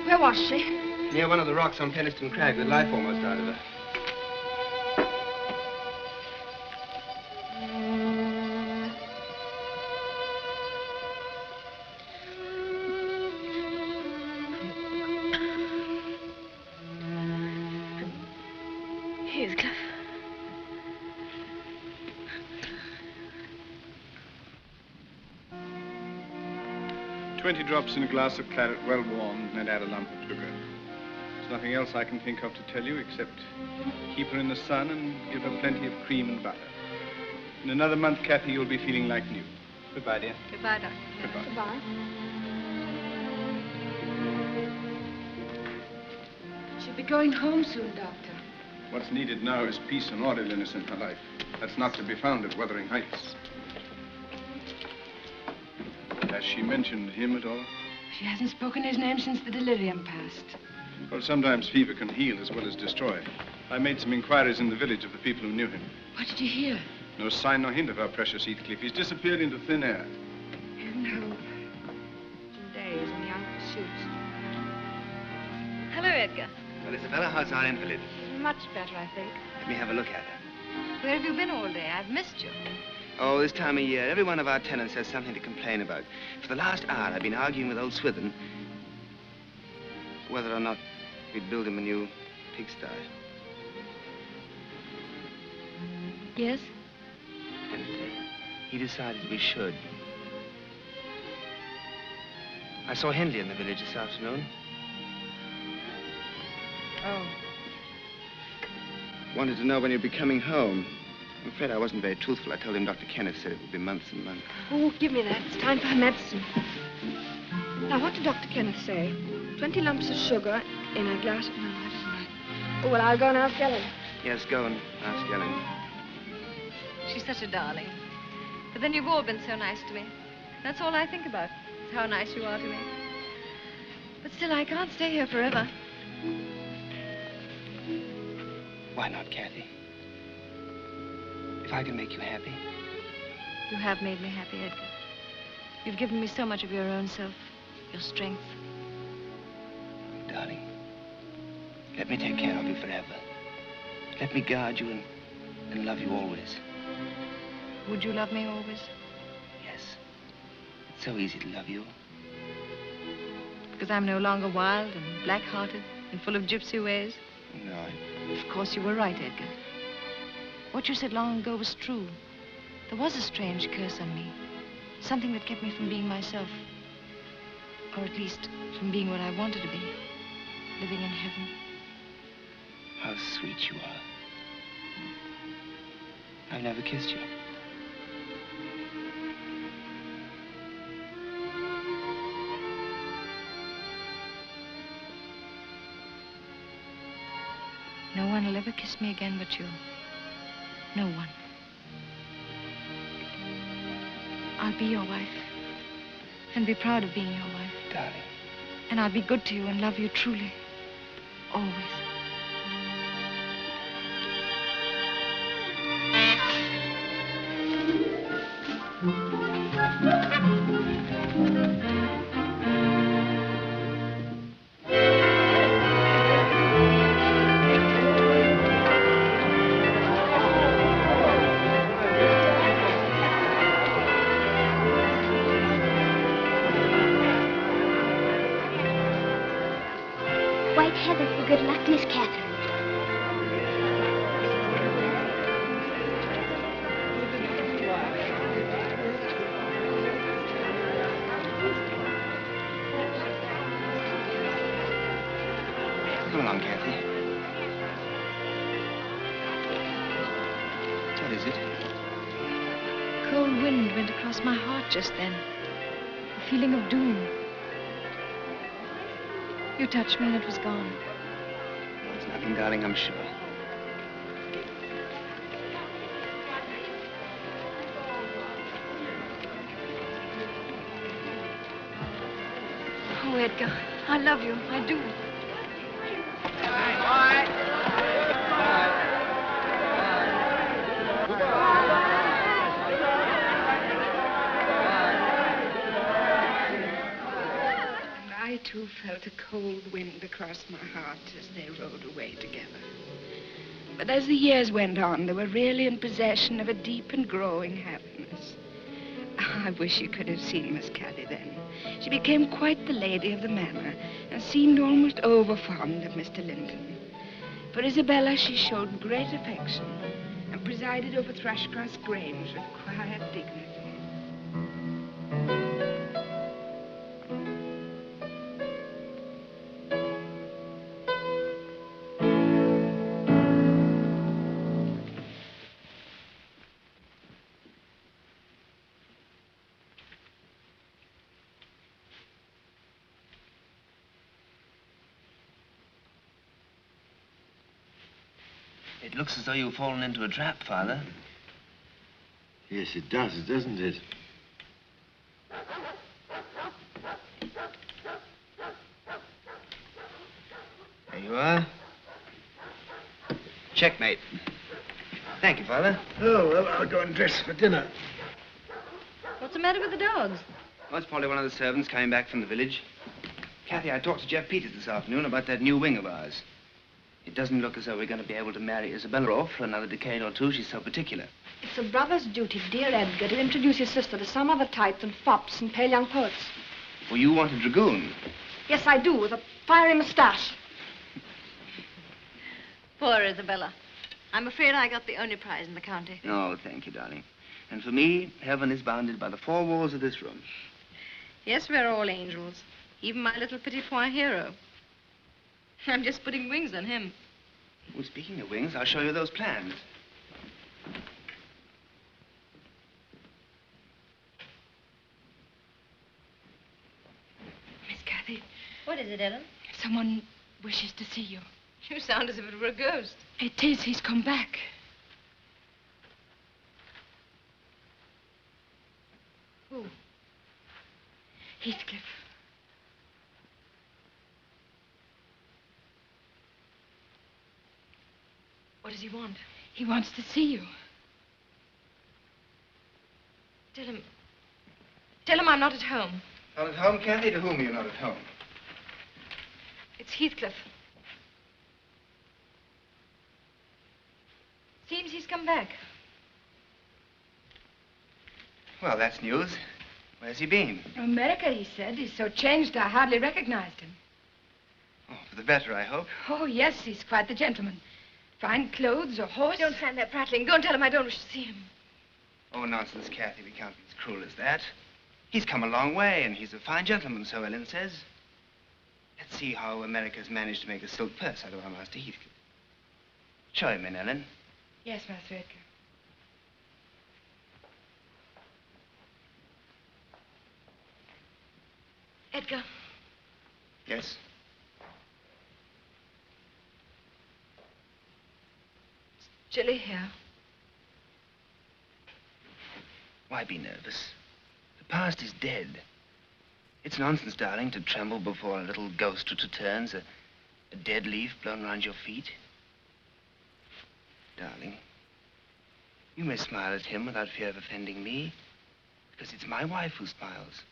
Where was she? Near one of the rocks on Penniston Crag with life almost out of her. Heathcliff. 20 drops in a glass of claret, well warmed, and then add a lump of sugar. There's nothing else I can think of to tell you except keep her in the sun and give her plenty of cream and butter. In another month, Cathy, you'll be feeling like new. Goodbye, dear. Goodbye, Doctor. Goodbye. Goodbye. She'll be going home soon, Doctor. What's needed now is peace and orderliness in her life. That's not to be found at Wuthering Heights. Has she mentioned him at all? She hasn't spoken his name since the delirium passed. Well, sometimes fever can heal as well as destroy. I made some inquiries in the village of the people who knew him. What did you hear? No sign nor hint of our precious Heathcliff. He's disappeared into thin air. No. 2 days in young pursuits. Hello, Edgar. Well, Isabella, how's our invalid? Much better, I think. Let me have a look at her. Where have you been all day? I've missed you. Oh, this time of year, every one of our tenants has something to complain about. For the last hour, I've been arguing with old Swithin whether or not we'd build him a new pigsty. Yes? And he decided we should. I saw Henley in the village this afternoon. Oh. Wanted to know when you'd be coming home. I'm afraid I wasn't very truthful. I told him Dr. Kenneth said it would be months and months. Oh, give me that. It's time for her medicine. Now, what did Dr. Kenneth say? 20 lumps of sugar in a glass of... No, that isn't right. Oh, well, I'll go and ask Ellen. Yes, go and ask Ellen. She's such a darling. But then you've all been so nice to me. That's all I think about, is how nice you are to me. But still, I can't stay here forever. Why not, Cathy? If I can make you happy. You have made me happy, Edgar. You've given me so much of your own self, your strength. Darling, let me take care of you forever. Let me guard you and love you always. Would you love me always? Yes. It's so easy to love you. Because I'm no longer wild and black-hearted and full of gypsy ways? No, Of course, you were right, Edgar. What you said long ago was true. There was a strange curse on me. Something that kept me from being myself. Or at least from being what I wanted to be. Living in heaven. How sweet you are. I've never kissed you. No one will ever kiss me again but you. No one. I'll be your wife. And be proud of being your wife. Darling. And I'll be good to you and love you truly. Always. White heather for good luck, Miss Catherine. Come along, Cathy. What is it? A cold wind went across my heart just then. A feeling of doom. You touched me and it was gone. There's nothing, darling, I'm sure. Oh, Edgar, I love you. I do. I, too, felt a cold wind across my heart as they rode away together. But as the years went on, they were really in possession of a deep and growing happiness. I wish you could have seen Miss Cathy then. She became quite the lady of the manor and seemed almost over-fond of Mr. Linton. For Isabella, she showed great affection and presided over Thrushcross Grange with quiet dignity. It looks as though you've fallen into a trap, Father. Yes, it does, doesn't it? There you are. Checkmate. Thank you, Father. Oh, well, I'll go and dress for dinner. What's the matter with the dogs? Oh, it's probably one of the servants coming back from the village. Cathy, I talked to Jeff Peters this afternoon about that new wing of ours. It doesn't look as though we're going to be able to marry Isabella off for another decade or two. She's so particular. It's a brother's duty, dear Edgar, to introduce his sister to some other type than fops and pale young poets. Well, you want a dragoon. Yes, I do, with a fiery moustache. Poor Isabella. I'm afraid I got the only prize in the county. Oh, thank you, darling. And for me, heaven is bounded by the four walls of this room. Yes, we're all angels. Even my little petit point hero. I'm just putting wings on him. Well, speaking of wings, I'll show you those plans. Miss Cathy. What is it, Ellen? Someone wishes to see you. You sound as if it were a ghost. It is. He's come back. Who? Heathcliff. What does he want? He wants to see you. Tell him I'm not at home. Not at home, Cathy? To whom are you not at home? It's Heathcliff. Seems he's come back. Well, that's news. Where's he been? America, he said. He's so changed I hardly recognized him. Oh, for the better, I hope. Oh, yes, he's quite the gentleman. Fine clothes, a horse. Don't stand there prattling. Go and tell him I don't wish to see him. Oh, nonsense, Cathy. We can't be as cruel as that. He's come a long way, and he's a fine gentleman, so Ellen says. Let's see how America's managed to make a silk purse out of our Master Heathcliff. Show him in, Ellen. Yes, Master Edgar. Edgar. Yes? Chilly here. Why be nervous? The past is dead. It's nonsense, darling, to tremble before a little ghost who returns, a dead leaf blown round your feet. Darling, you may smile at him without fear of offending me, because it's my wife who smiles.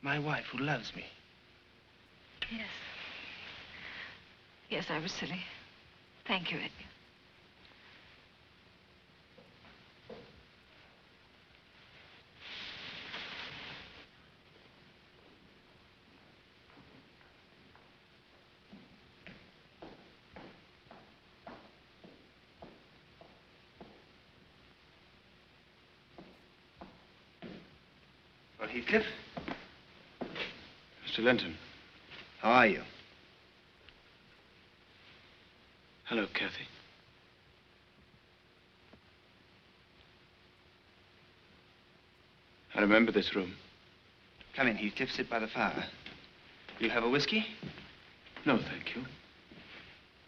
My wife who loves me. Yes. Yes, I was silly. Thank you, Edgar. Well, Heathcliff? Mr. Linton. How are you? Hello, Cathy. I remember this room. Come in, Heathcliff. Sit by the fire. You have a whiskey? No, thank you.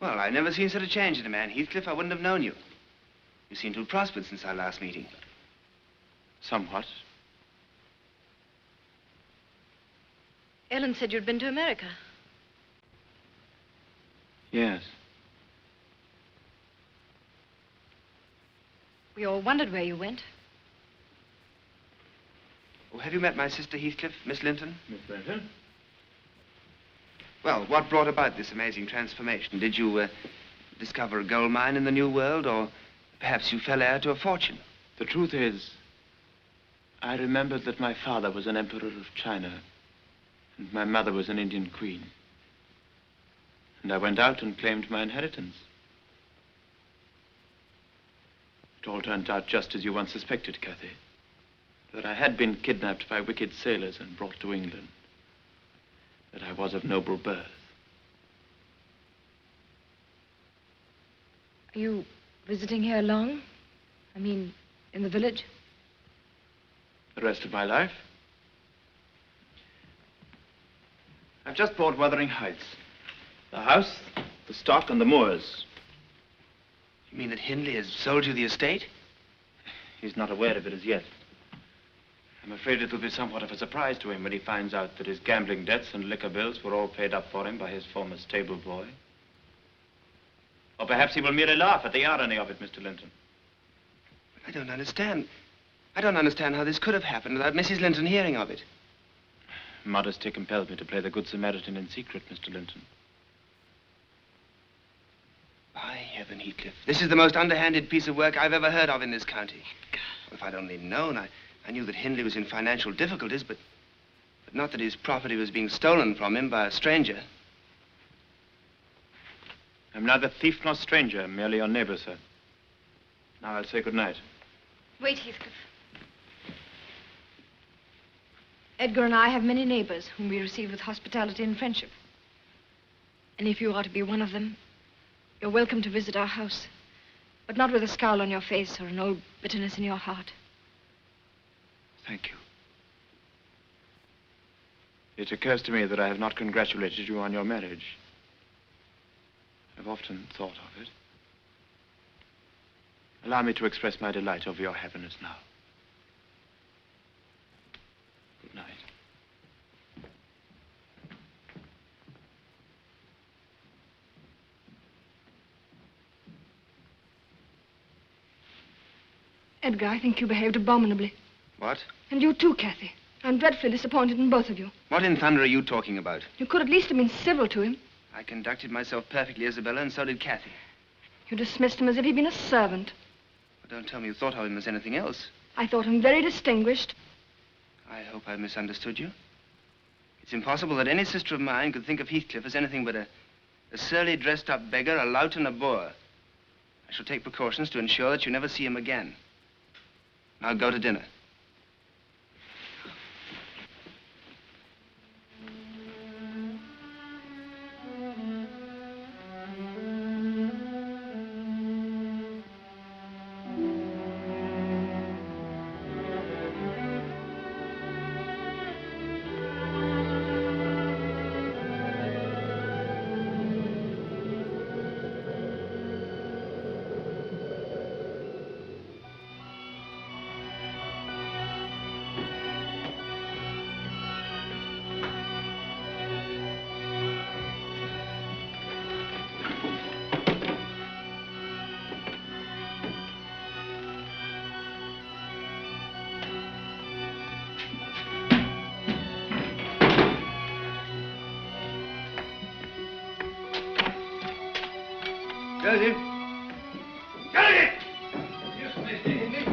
Well, I've never seen such a change in a man. Heathcliff, I wouldn't have known you. You seem to have prospered since our last meeting. Somewhat. Ellen said you'd been to America. Yes. We all wondered where you went. Oh, have you met my sister Heathcliff, Miss Linton? Miss Linton? Well, what brought about this amazing transformation? Did you discover a gold mine in the New World, or perhaps you fell heir to a fortune? The truth is, I remembered that my father was an emperor of China, and my mother was an Indian queen. And I went out and claimed my inheritance. It all turned out just as you once suspected, Cathy. That I had been kidnapped by wicked sailors and brought to England. That I was of noble birth. Are you visiting here long? I mean, in the village? The rest of my life? I've just bought Wuthering Heights. The house, the stock, and the moors. You mean that Hindley has sold you the estate? He's not aware of it as yet. I'm afraid it will be somewhat of a surprise to him when he finds out that his gambling debts and liquor bills were all paid up for him by his former stable boy. Or perhaps he will merely laugh at the irony of it, Mr. Linton. I don't understand. I don't understand how this could have happened without Mrs. Linton hearing of it. Modesty compelled me to play the Good Samaritan in secret, Mr. Linton. By heaven, Heathcliff, this is the most underhanded piece of work I've ever heard of in this county. Well, if I'd only known, I knew that Hindley was in financial difficulties, but not that his property was being stolen from him by a stranger. I'm neither thief nor stranger, merely your neighbor, sir. Now I'll say good night. Wait, Heathcliff. Edgar and I have many neighbors whom we receive with hospitality and friendship. And if you are to be one of them, you're welcome to visit our house, but not with a scowl on your face or an old bitterness in your heart. Thank you. It occurs to me that I have not congratulated you on your marriage. I've often thought of it. Allow me to express my delight over your happiness now. Good night. Edgar, I think you behaved abominably. What? And you too, Cathy. I'm dreadfully disappointed in both of you. What in thunder are you talking about? You could at least have been civil to him. I conducted myself perfectly, Isabella, and so did Cathy. You dismissed him as if he'd been a servant. Well, don't tell me you thought of him as anything else. I thought him very distinguished. I hope I've misunderstood you. It's impossible that any sister of mine could think of Heathcliff as anything but a surly, dressed-up beggar, a lout, and a boor. I shall take precautions to ensure that you never see him again. Now go to dinner. Joseph! Joseph! Yes, Mr. Hindley.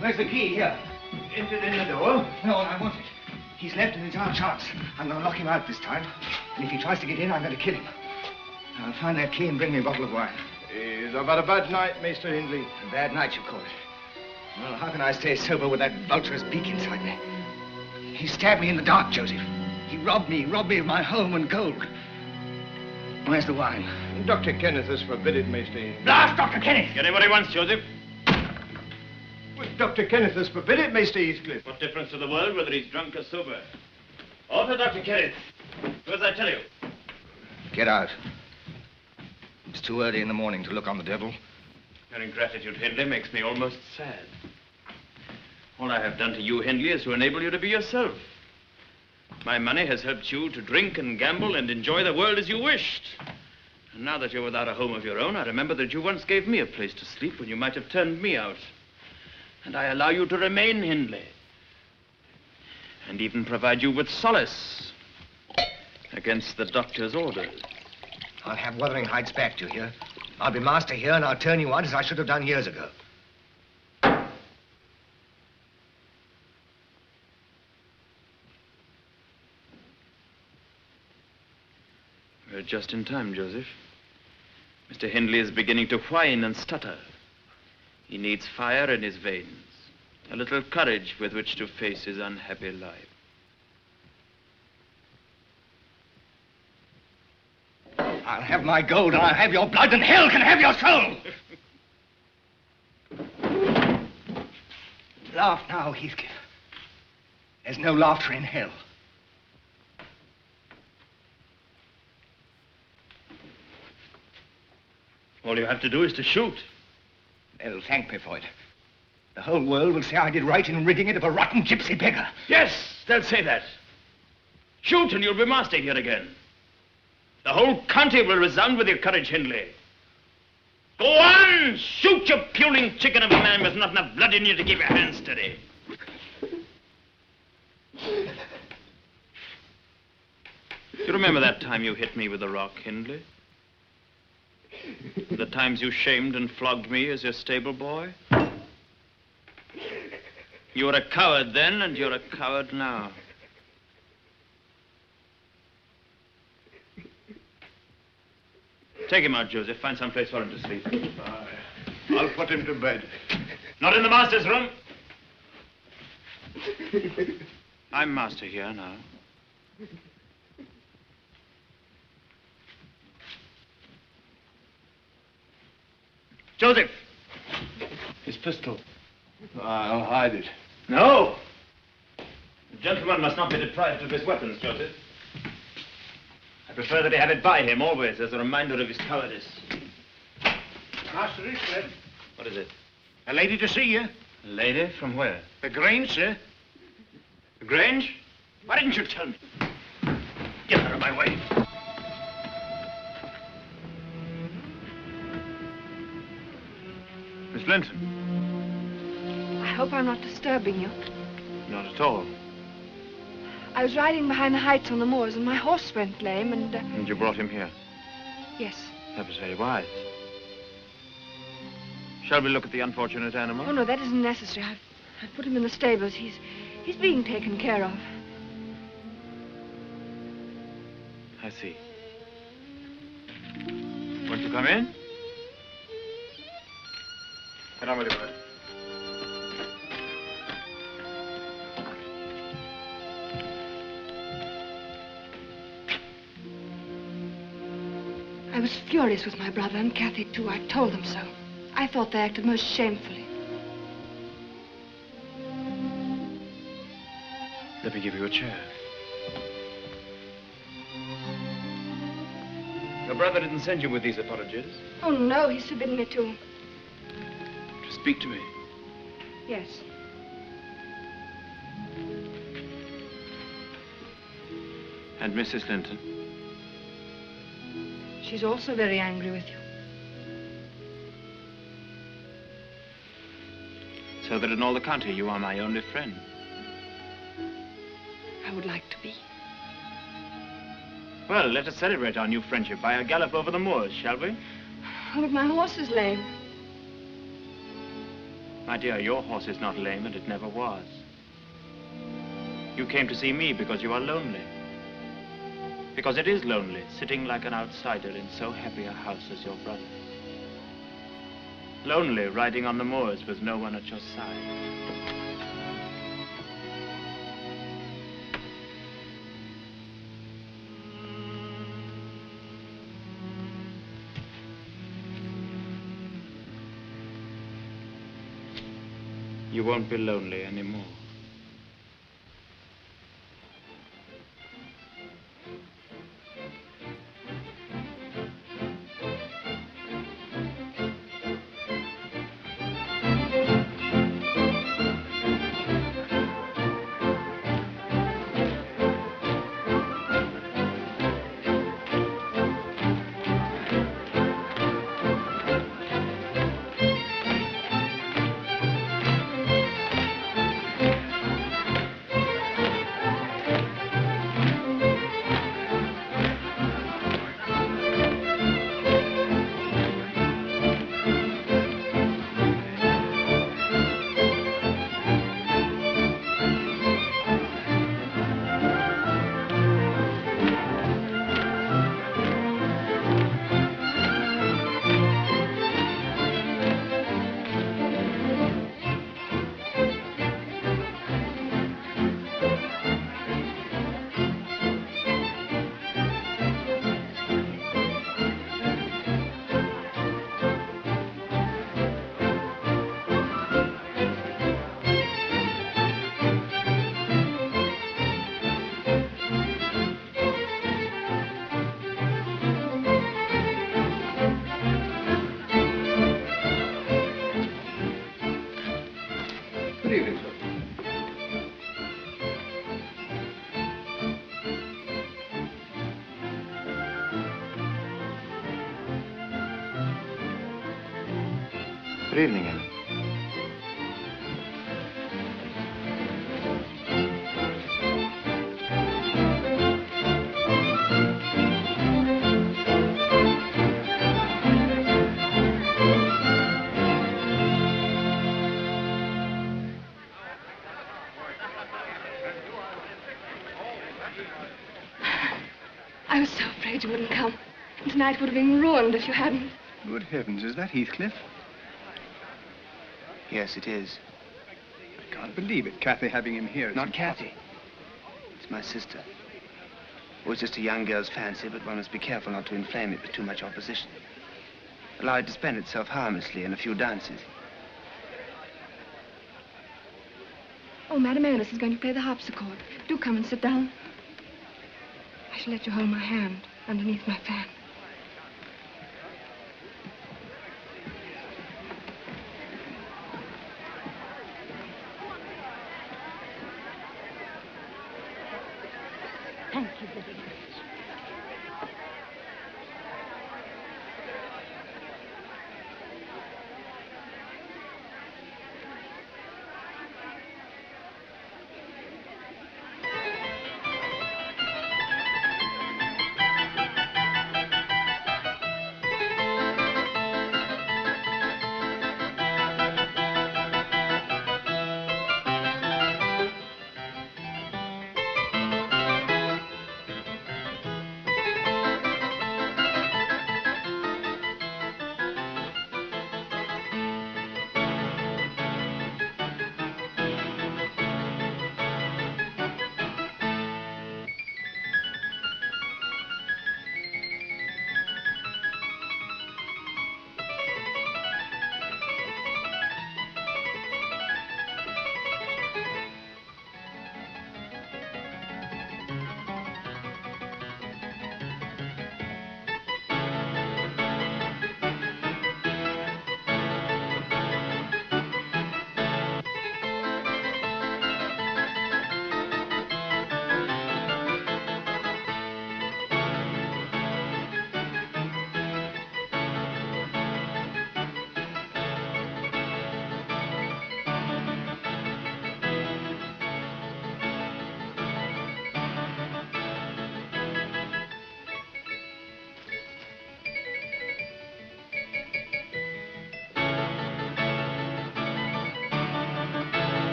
Where's the key? Here. Entered in the door. No, I want it. He's left and it's our chance. I'm going to lock him out this time. And if he tries to get in, I'm going to kill him. I'll find that key and bring me a bottle of wine. It's about a bad night, Mr. Hindley. A bad night, you call it. Well, how can I stay sober with that vulture's beak inside me? He stabbed me in the dark, Joseph. He robbed me of my home and gold. Where's the wine? Dr. Kenneth has forbidden it, Mr. Hindley. Blast Dr. Kenneth! Get him what he wants, Joseph. Well, Dr. Kenneth has forbidden it, Mr. Heathcliff. What difference to the world whether he's drunk or sober? Order Dr. Kenneth. Do as I tell you. Get out. It's too early in the morning to look on the devil. Your ingratitude, Hindley, makes me almost sad. All I have done to you, Hindley, is to enable you to be yourself. My money has helped you to drink and gamble and enjoy the world as you wished. And now that you're without a home of your own, I remember that you once gave me a place to sleep when you might have turned me out. And I allow you to remain, Hindley. And even provide you with solace against the doctor's orders. I'll have Wuthering Heights back to you here. I'll be master here, and I'll turn you out as I should have done years ago. We're just in time, Joseph. Mr. Hindley is beginning to whine and stutter. He needs fire in his veins, a little courage with which to face his unhappy life. I'll have my gold, and I'll have your blood, and hell can have your soul! Laugh now, Heathcliff. There's no laughter in hell. All you have to do is to shoot. They'll thank me for it. The whole world will say I did right in ridding it of a rotten gypsy beggar. Yes, they'll say that. Shoot and you'll be master here again. The whole county will resound with your courage, Hindley. Go on! Shoot, you puling chicken of a man with not enough blood in you to keep your hands steady. You remember that time you hit me with a rock, Hindley? The times you shamed and flogged me as your stable boy? You were a coward then, and you're a coward now. Take him out, Joseph. Find some place for him to sleep. I'll put him to bed. Not in the master's room. I'm master here now. Joseph! His pistol. I'll hide it. No! The gentleman must not be deprived of his weapons, Joseph. I prefer that he have it by him always as a reminder of his cowardice. Master Heathcliff. What is it? A lady to see you. A lady? From where? The Grange, sir. The Grange? Why didn't you tell me? Get out of my way. Miss Linton. I hope I'm not disturbing you. Not at all. I was riding behind the heights on the moors, and my horse went lame, and... And you brought him here? Yes. That was very wise. Shall we look at the unfortunate animal? Oh, no, that isn't necessary. I've put him in the stables. He's being taken care of. I see. Want to come in? Get on with your work. I was furious with my brother and Cathy, too. I told them so. I thought they acted most shamefully. Let me give you a chair. Your brother didn't send you with these apologies? Oh, no, he's forbidden me to. To speak to me? Yes. And Mrs. Linton? She's also very angry with you. So that in all the county you are my only friend. I would like to be. Well, let us celebrate our new friendship by a gallop over the moors, shall we? Oh, but my horse is lame. My dear, your horse is not lame, and it never was. You came to see me because you are lonely. Because it is lonely, sitting like an outsider in so happy a house as your brother. Lonely, riding on the moors with no one at your side. You won't be lonely anymore. Good evening, Ellen. I was so afraid you wouldn't come. Tonight would have been ruined if you hadn't. Good heavens, is that Heathcliff? Yes, it is. I can't believe it, Cathy having him here. Not Cathy. It's my sister. It was just a young girl's fancy, but one must be careful not to inflame it with too much opposition. Allow it to spend itself harmlessly in a few dances. Oh, Madame Alice is going to play the harpsichord. Do come and sit down. I shall let you hold my hand underneath my fan. Thank you very much.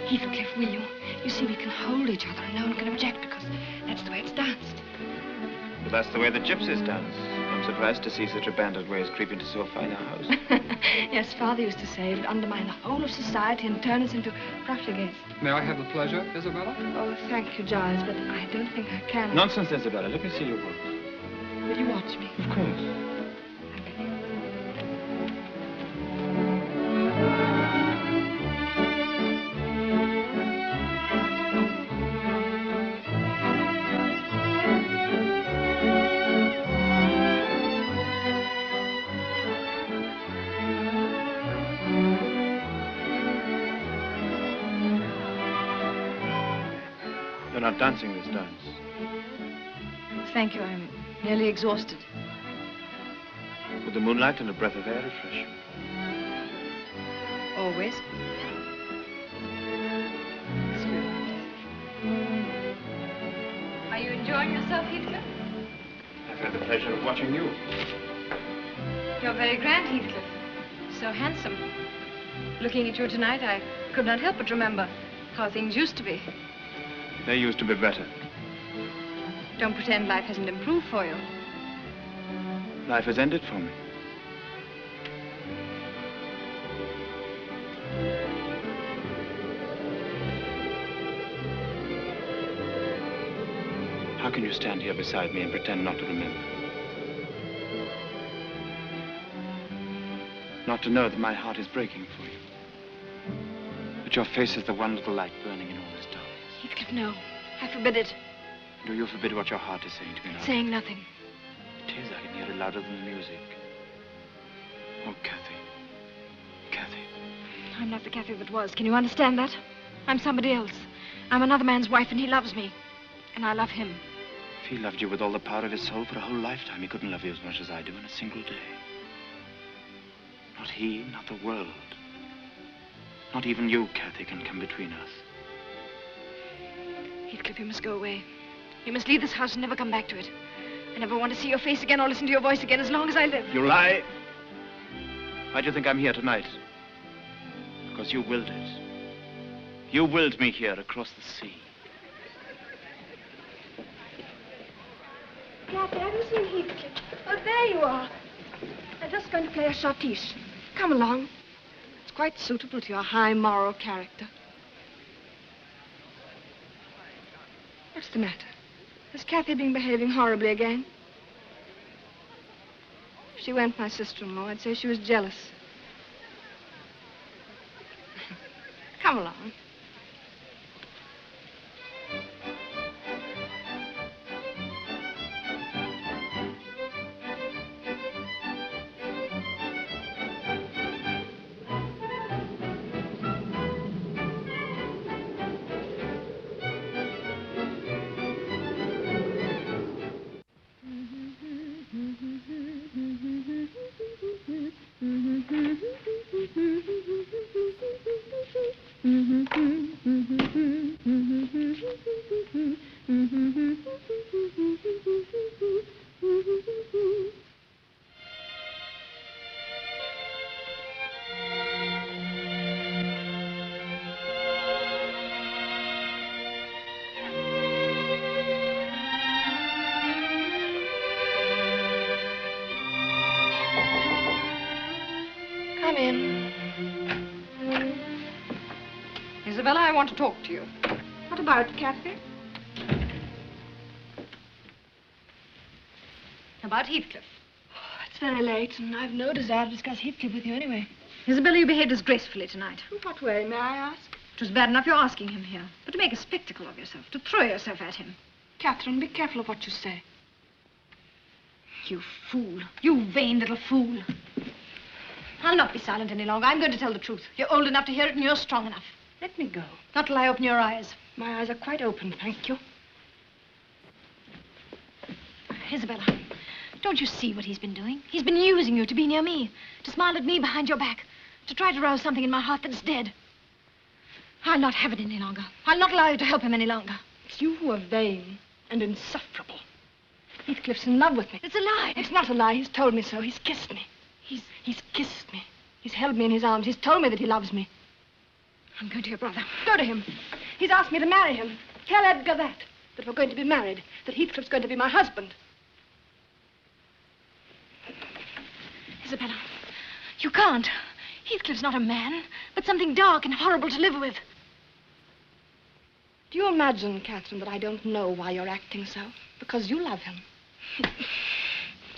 Heathcliff, will you? You see, we can hold each other and no one can object because that's the way it's danced. But that's the way the gypsies dance. I'm surprised to see such abandoned ways creep into so fine a house. Yes, Father used to say it would undermine the whole of society and turn us into profligates. May I have the pleasure, Isabella? Oh, thank you, Giles, but I don't think I can. Nonsense, Isabella. Let me see your work. Will you watch me? Of course. You're not dancing this dance. Thank you. I'm nearly exhausted. Would the moonlight and a breath of air refresh you? Always. Are you enjoying yourself, Heathcliff? I've had the pleasure of watching you. You're very grand, Heathcliff. So handsome. Looking at you tonight, I could not help but remember how things used to be. They used to be better. Don't pretend life hasn't improved for you. Life has ended for me. How can you stand here beside me and pretend not to remember? not to know that my heart is breaking for you. That your face is the one little light burning in all this darkness. Heathcliff, no. I forbid it. Do you forbid what your heart is saying to me now? It's saying nothing. It is. I can hear it louder than the music. Oh, Cathy. Cathy. I'm not the Cathy that was. Can you understand that? I'm somebody else. I'm another man's wife, and he loves me. And I love him. If he loved you with all the power of his soul for a whole lifetime, he couldn't love you as much as I do in a single day. Not he, not the world. Not even you, Cathy, can come between us. Heathcliff, you must go away. You must leave this house and never come back to it. I never want to see your face again or listen to your voice again as long as I live. You lie. Why do you think I'm here tonight? Because you willed it. You willed me here across the sea. Cathy, have you seen Heathcliff? Oh, there you are. I'm just going to play a schottische. Come along. It's quite suitable to your high moral character. What's the matter? Has Cathy been behaving horribly again? If she weren't my sister-in-law, I'd say she was jealous. Come along. Come in. Isabella, I want to talk to you. What about, Cathy? About Heathcliff. Oh, it's very late, and I've no desire to discuss Heathcliff with you anyway. Isabella, you behaved disgracefully tonight. In what way, may I ask? It was bad enough you're asking him here, but to make a spectacle of yourself, to throw yourself at him. Catherine, be careful of what you say. You fool. You vain little fool. I'll not be silent any longer. I'm going to tell the truth. You're old enough to hear it, and you're strong enough. Let me go. Not till I open your eyes. My eyes are quite open, thank you. Isabella, don't you see what he's been doing? He's been using you to be near me, to smile at me behind your back, to try to rouse something in my heart that's dead. I'll not have it any longer. I'll not allow you to help him any longer. It's you who are vain and insufferable. Heathcliff's in love with me. It's a lie. It's not a lie. He's told me so. He's kissed me. He's kissed me. He's held me in his arms. He's told me that he loves me. I'm going to your brother. Go to him. He's asked me to marry him. Tell Edgar that we're going to be married, that Heathcliff's going to be my husband. Isabella, you can't. Heathcliff's not a man, but something dark and horrible to live with. Do you imagine, Catherine, that I don't know why you're acting so? Because you love him.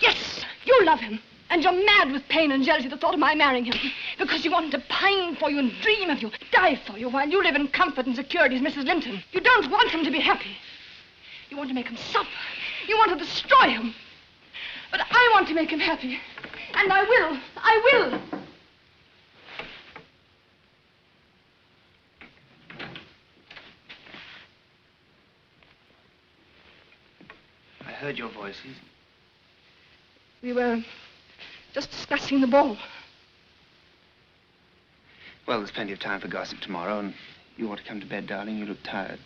Yes, you love him. And you're mad with pain and jealousy at the thought of my marrying him. Because you want him to pine for you and dream of you, die for you while you live in comfort and security as Mrs. Linton. You don't want him to be happy. You want to make him suffer. You want to destroy him. But I want to make him happy. And I will. I will. I heard your voices. We were just discussing the ball. Well, there's plenty of time for gossip tomorrow, and you ought to come to bed, darling. You look tired.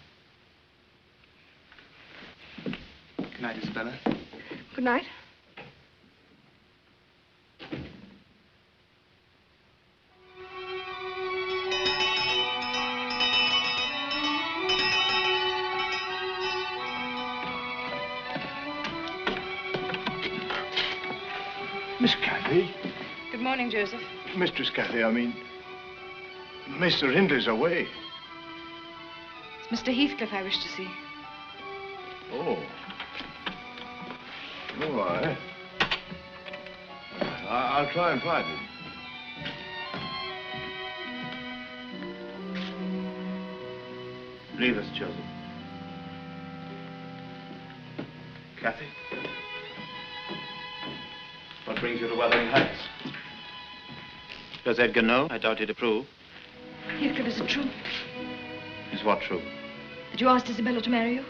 Good night, Isabella. Good night. Miss Cathy. Good morning, Joseph. Mistress Cathy, I mean, Mr. Hindley's away. It's Mr. Heathcliff I wish to see. Oh. All right. I'll try and find him. Leave us, Joseph. Cathy? What brings you to Wuthering Heights? Does Edgar know? I doubt he'd approve. Heathcliff, is it true Is what true? that you asked Isabella to marry you?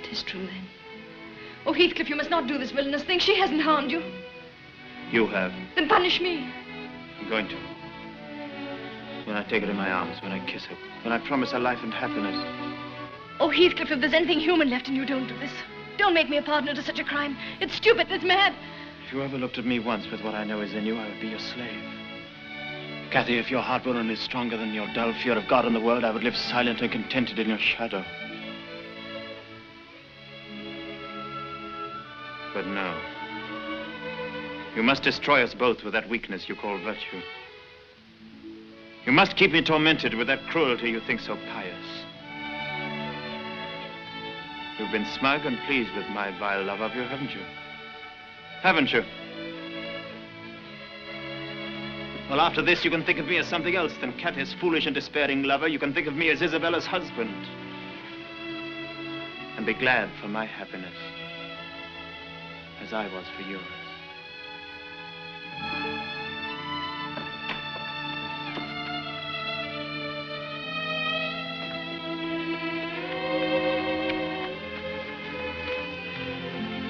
It is true, then. Oh, Heathcliff, you must not do this villainous thing. She hasn't harmed you. You have. Then punish me. I'm going to. When I take her in my arms, when I kiss her, when I promise her life and happiness. Oh, Heathcliff, if there's anything human left in you, don't do this. Don't make me a partner to such a crime. It's stupid, it's mad. If you ever looked at me once with what I know is in you, I would be your slave. Cathy, if your heart were only stronger than your dull fear of God and the world, I would live silent and contented in your shadow. But no. You must destroy us both with that weakness you call virtue. You must keep me tormented with that cruelty you think so pious. You've been smug and pleased with my vile love of you, haven't you? Haven't you? Well, after this, you can think of me as something else than Cathy's foolish and despairing lover. You can think of me as Isabella's husband. And be glad for my happiness, as I was for yours.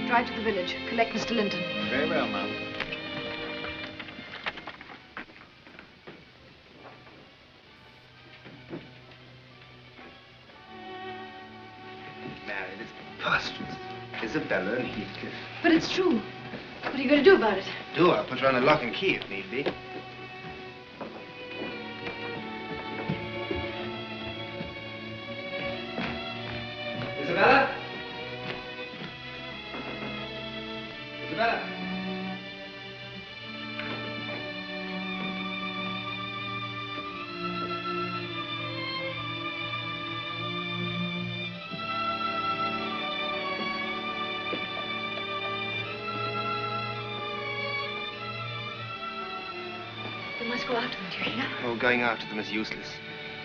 Drive to the village. Collect Mr. Linton. Very well, ma'am. Married, it's preposterous. Isabella and Heathcliff. But it's true. What are you going to do about it? I'll put her on a lock and key if need be. Isabella? Isabella? We must go after them, do you hear? Oh, going after them is useless.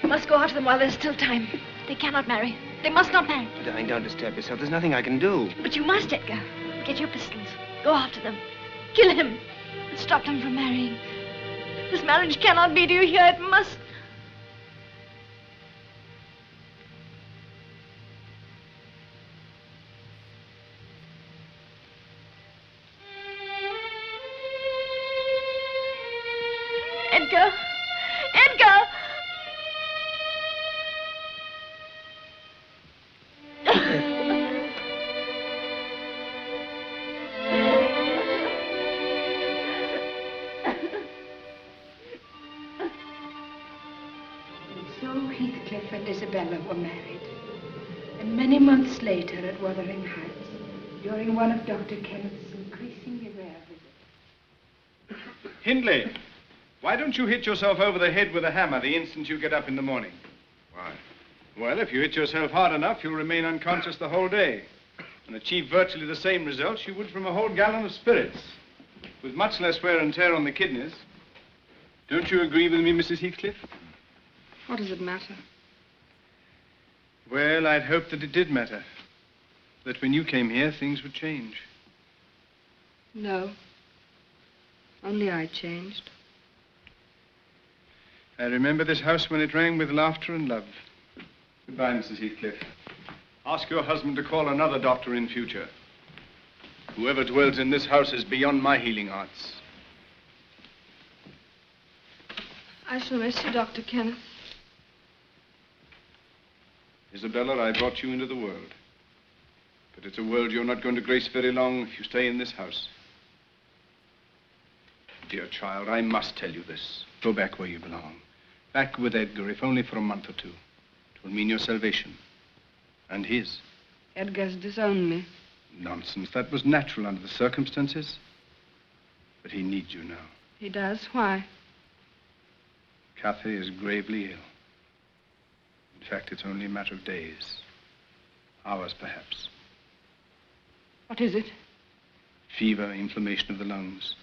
We must go after them while there's still time. They cannot marry. They must not marry. Darling, don't disturb yourself. There's nothing I can do. But you must, Edgar. Get your pistols. Go after them. Kill him. And stop them from marrying. This marriage cannot be, do you hear? It must. Edgar! Edgar! So Heathcliff and Isabella were married. And many months later at Wuthering Heights, during one of Dr. Kenneth's increasingly rare visits. Hindley, why don't you hit yourself over the head with a hammer the instant you get up in the morning? Why? Well, if you hit yourself hard enough, you'll remain unconscious the whole day and achieve virtually the same results you would from a whole gallon of spirits, with much less wear and tear on the kidneys. Don't you agree with me, Mrs. Heathcliff? What does it matter? Well, I'd hoped that it did matter. That when you came here, things would change. No. Only I changed. I remember this house when it rang with laughter and love. Goodbye, Mrs. Heathcliff. Ask your husband to call another doctor in future. Whoever dwells in this house is beyond my healing arts. I shall miss you, Dr. Kenneth. Isabella, I brought you into the world. But it's a world you're not going to grace very long if you stay in this house. Dear child, I must tell you this. Go back where you belong. Back with Edgar, if only for a month or two. It will mean your salvation. And his. Edgar's disowned me. Nonsense. That was natural under the circumstances. But he needs you now. He does? Why? Cathy is gravely ill. In fact, it's only a matter of days. Hours, perhaps. What is it? Fever, inflammation of the lungs.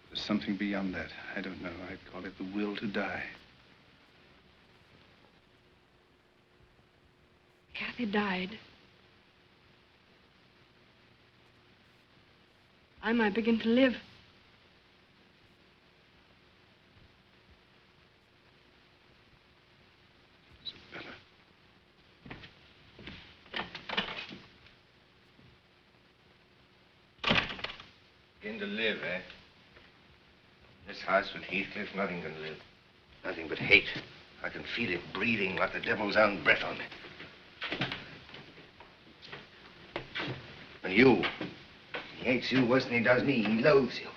There's something beyond that. I don't know. I'd call it the will to die. Kathy died, I might begin to live. Begin to live, eh? This house with Heathcliff, nothing can live. Nothing but hate. I can feel it breathing like the devil's own breath on me. And you. He hates you worse than he does me. He loathes you.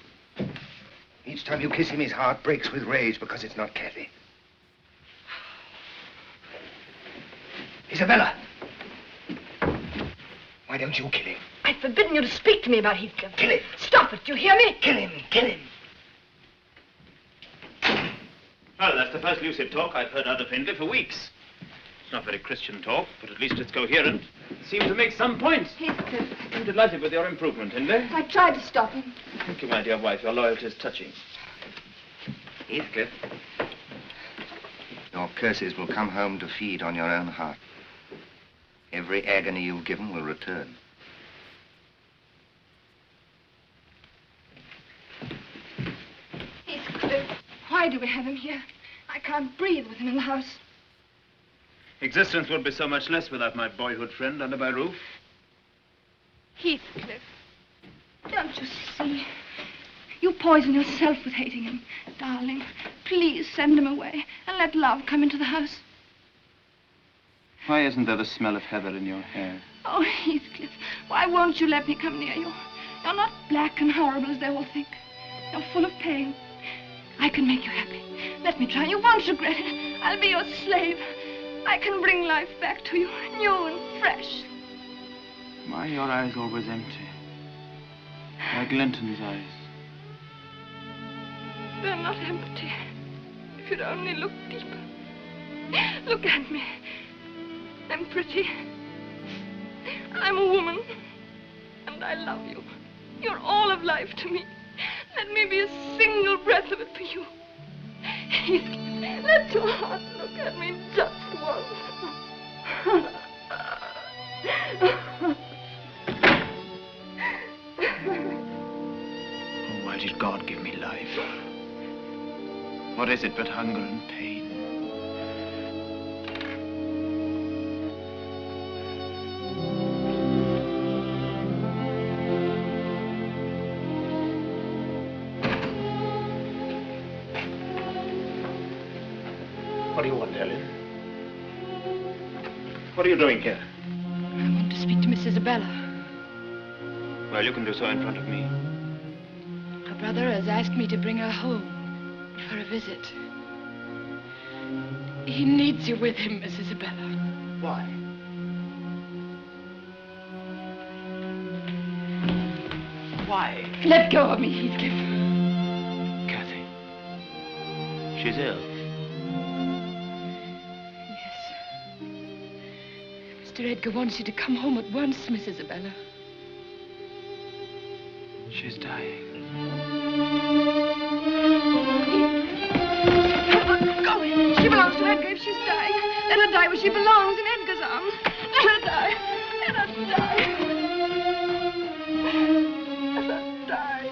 Each time you kiss him, his heart breaks with rage because it's not Cathy. Isabella! Why don't you kill him? I've forbidden you to speak to me about Heathcliff. Kill him! Stop it, do you hear me? Kill him! Kill him! Well, that's the first lucid talk I've heard out of Hindley for weeks. It's not very Christian talk, but at least it's coherent. It seems to make some points. Heathcliff. I'm delighted with your improvement, Hindley. I tried to stop him. Thank you, my dear wife. Your loyalty is touching. Heathcliff, your curses will come home to feed on your own heart. Every agony you've given will return. Heathcliff, why do we have him here? I can't breathe with him in the house. Existence would be so much less without my boyhood friend under my roof. Heathcliff, don't you see? You poison yourself with hating him. Darling, please send him away and let love come into the house. Why isn't there the smell of heather in your hair? Oh, Heathcliff, why won't you let me come near you? You're not black and horrible as they all think. You're full of pain. I can make you happy. Let me try. You won't regret it. I'll be your slave. I can bring life back to you, new and fresh. Why are your eyes always empty? Like Linton's eyes. They're not empty. If you'd only look deeper. Look at me. I'm pretty. I'm a woman. And I love you. You're all of life to me. Let me be a single breath of it for you. Let your heart look at me just once. Oh, why did God give me life? What is it but hunger and pain? What do you want, Helen? What are you doing here? I want to speak to Miss Isabella. Well, you can do so in front of me. Her brother has asked me to bring her home for a visit. He needs you with him, Miss Isabella. Why? Why? Let go of me, Heathcliff. Cathy. She's ill. Mr. Edgar wants you to come home at once, Miss Isabella. She's dying. Go in. She belongs to Edgar if she's dying. Let her die where she belongs, in Edgar's arms. Let her die. Let her die. Let her die.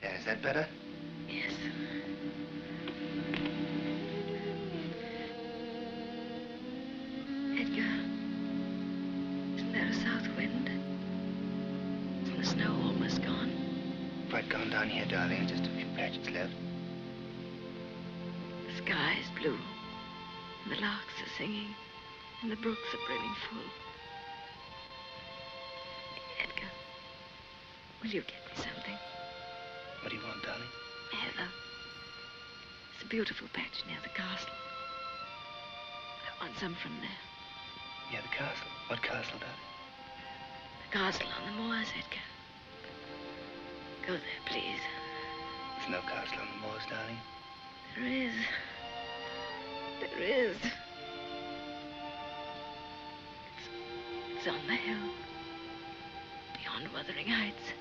Is that better? Yes. Edgar, isn't there a south wind? Isn't the snow almost gone? Quite gone down here, darling. Just a few patches left. The sky is blue, and the larks are singing, and the brooks are brimming full. Edgar, will you get me something? What do you want, darling? Heather. It's a beautiful patch near the castle. I want some from there. Yeah, the castle. What castle, darling? The castle on the moors, Edgar. Go there, please. There's no castle on the moors, darling. There is. There is. It's on the hill. Beyond Wuthering Heights.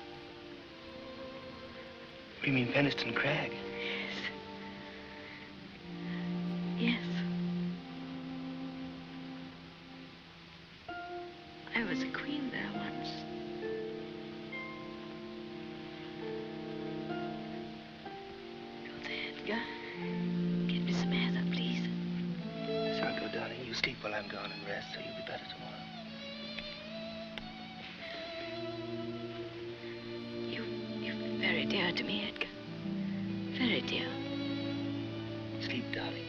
You mean Penistone Crag? Yes. I was a queen there once. Go there, Edgar. Get me some heather, please. So I'll go, darling. You sleep while I'm gone and rest, so you'll be better tomorrow. You've been very dear to me, Edgar. Very dear. Sleep, darling.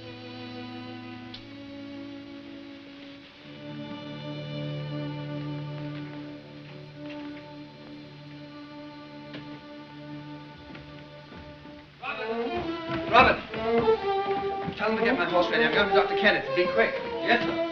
Robert! Tell them to get my horse ready. I'm going to Dr. Kenneth. Be quick. Yes, sir.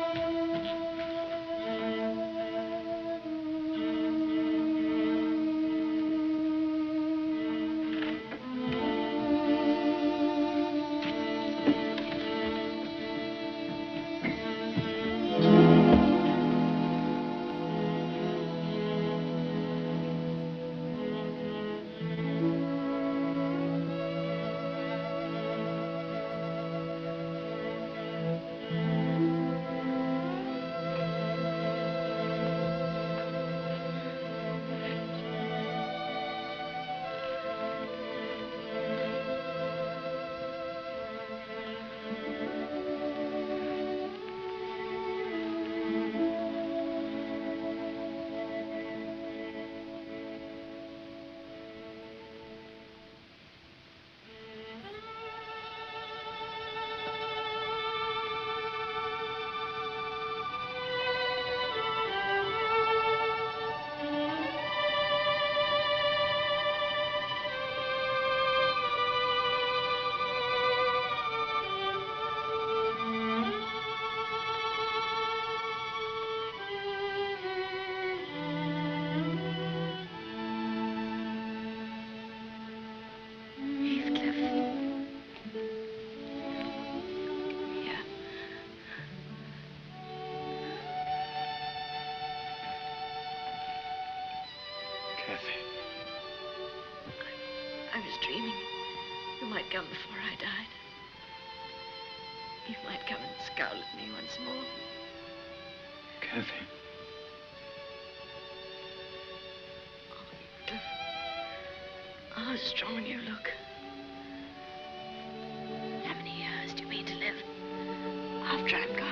I was dreaming. You might come before I died. You might come and scowl at me once more. Cathy. Cliff. Oh, how strong you look. How many years do you mean to live after I'm gone?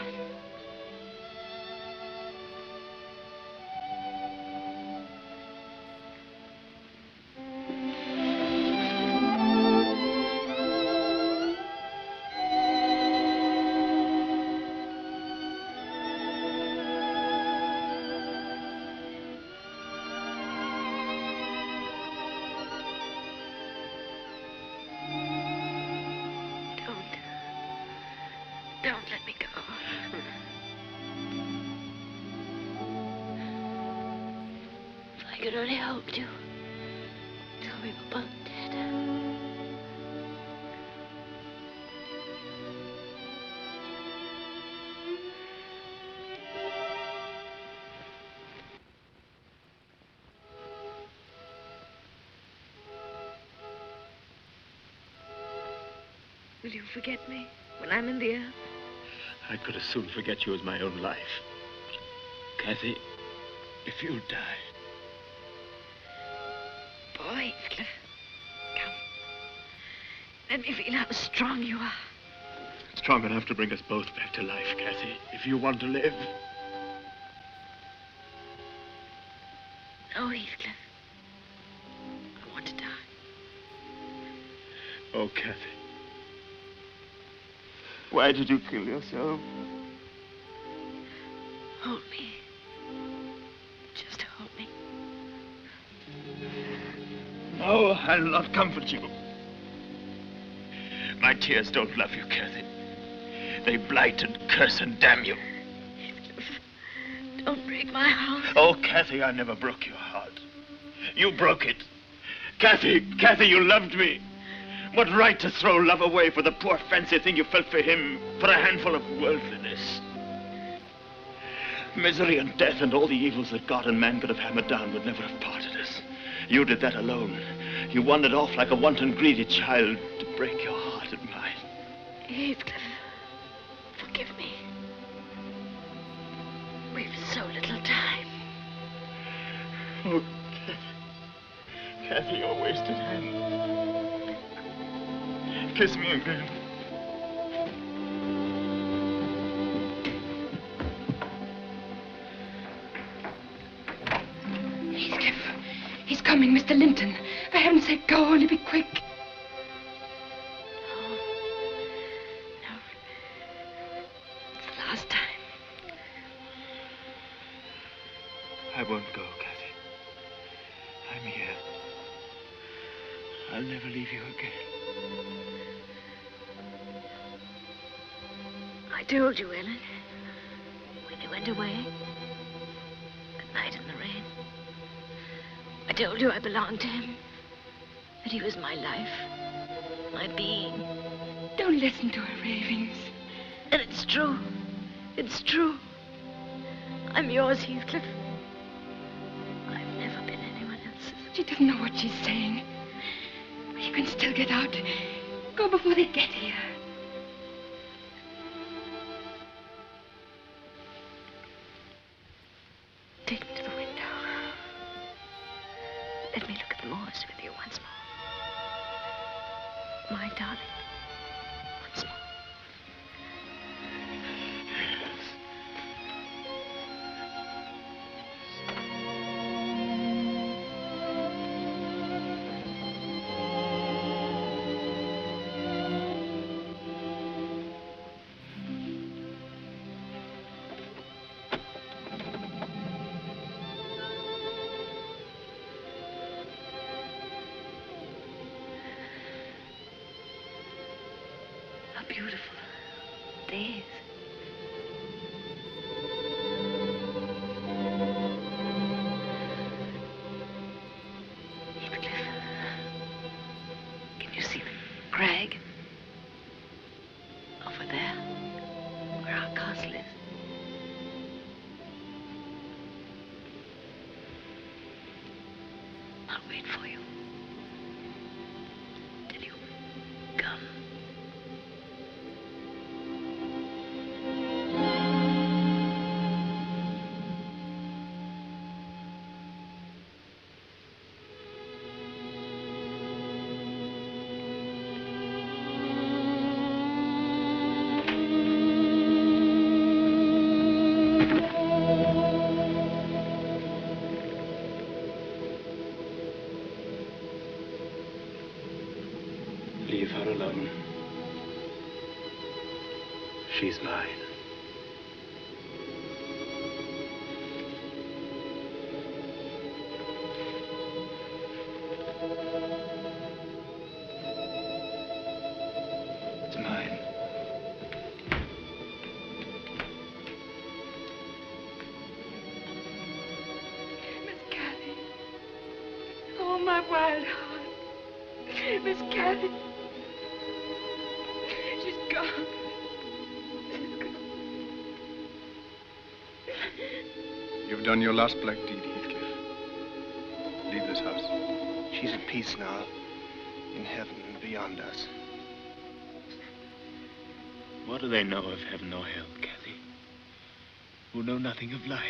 Don't let me go. If I could only hold you till we were both dead. Will you forget me when I'm in the earth? I could as soon forget you as my own life. Cathy, if you die. Boy, Heathcliff, come. Let me feel how strong you are. Strong enough to bring us both back to life, Cathy, if you want to live. No, Heathcliff. I want to die. Oh, Cathy. Why did you kill yourself? Hold me. Just hold me. No, I'll not comfort you. My tears don't love you, Cathy. They blight and curse and damn you. Don't break my heart. Oh, Cathy, I never broke your heart. You broke it. Cathy, you loved me. What right to throw love away for the poor fancy thing you felt for him, for a handful of worldliness? Misery and death and all the evils that God and man could have hammered down would never have parted us. You did that alone. You wandered off like a wanton, greedy child to break your heart and mine. Heathcliff, forgive me. We've so little time. Oh, Cathy, your wasted hand. Kiss me again. Heathcliff, he's coming, Mr. Linton. For heaven's sake, go, only be quick. No. It's the last time. I won't go, Cathy. I'm here. I'll never leave you again. I told you, Ellen, when you went away, that night in the rain. I told you I belonged to him, that he was my life, my being. Don't listen to her ravings. And it's true. It's true. I'm yours, Heathcliff. I've never been anyone else's. She doesn't know what she's saying. You can still get out. Go before they get here. Take me to the window. Let me look at the moors with you once more. My darling. Once more. Beautiful days. Heathcliff, can you see the crag? Over there, where our castle is. I'll wait for you. Till you come. Leave her alone. She's mine. It's mine. Miss Cathy. Oh, my wild heart. Miss Cathy. She's gone. You've done your last black deed, Heathcliff. Leave this house. She's at peace now, in heaven and beyond us. What do they know of heaven or hell, Cathy? Who know nothing of life?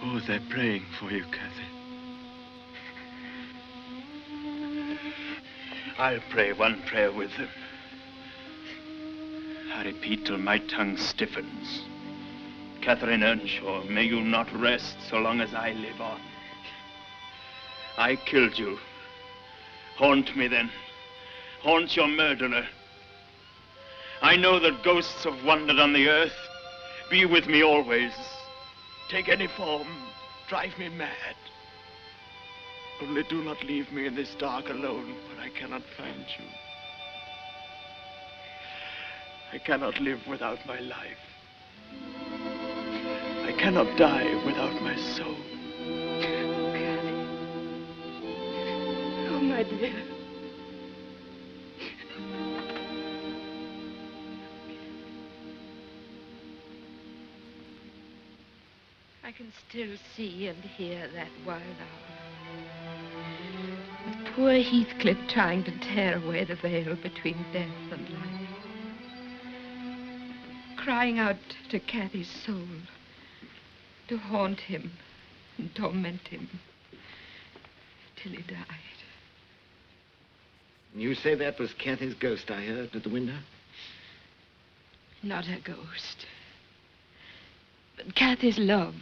Oh, they're praying for you, Cathy. I'll pray one prayer with them. I repeat till my tongue stiffens. Catherine Earnshaw, may you not rest so long as I live on. I killed you. Haunt me then. Haunt your murderer. I know that ghosts have wandered on the earth. Be with me always. Take any form. Drive me mad. Only do not leave me in this dark alone, for I cannot find you. I cannot live without my life. I cannot die without my soul. Oh, my dear. I can still see and hear that wild hour. With poor Heathcliff trying to tear away the veil between death and life. Crying out to Cathy's soul to haunt him and torment him till he died. You say that was Cathy's ghost I heard at the window? Not a ghost. But Cathy's love,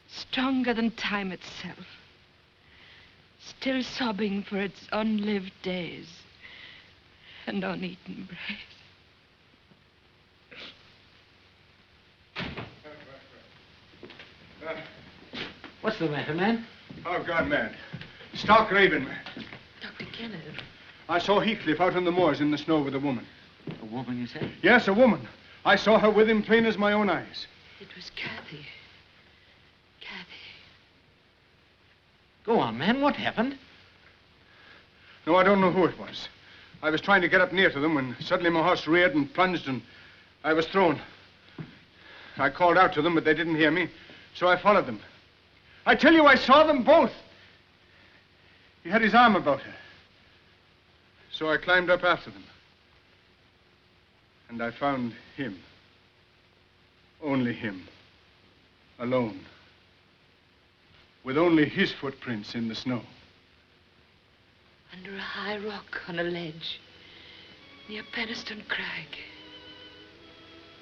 stronger than time itself. Still sobbing for its unlived days and uneaten bread. What's the matter, man? Oh, God, man. Stark raving, man. Dr. Kenneth. I saw Heathcliff out on the moors in the snow with a woman. A woman, you say? Yes, a woman. I saw her with him plain as my own eyes. It was Cathy. Cathy. Go on, man. What happened? No, I don't know who it was. I was trying to get up near to them when suddenly my horse reared and plunged and I was thrown. I called out to them, but they didn't hear me, so I followed them. I tell you, I saw them both. He had his arm about her. So I climbed up after them. And I found him. Only him. Alone. With only his footprints in the snow. Under a high rock on a ledge near Penistone Crag.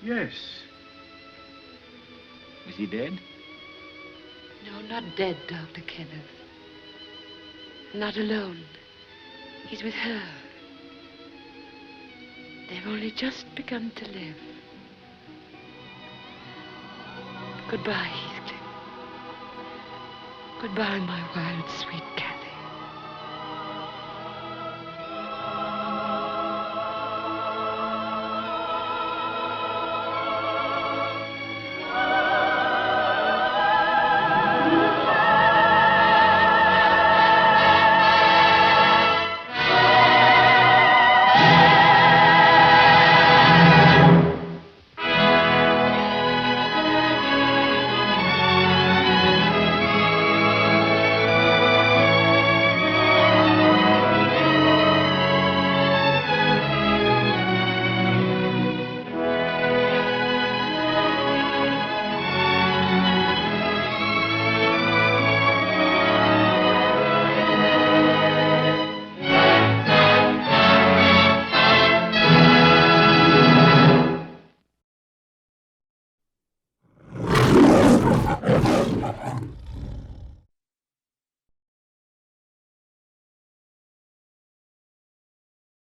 Yes. Was he dead? No, not dead, Dr. Kenneth. Not alone. He's with her. They've only just begun to live. Goodbye, Heathcliff. Goodbye, my wild, sweet Cathy.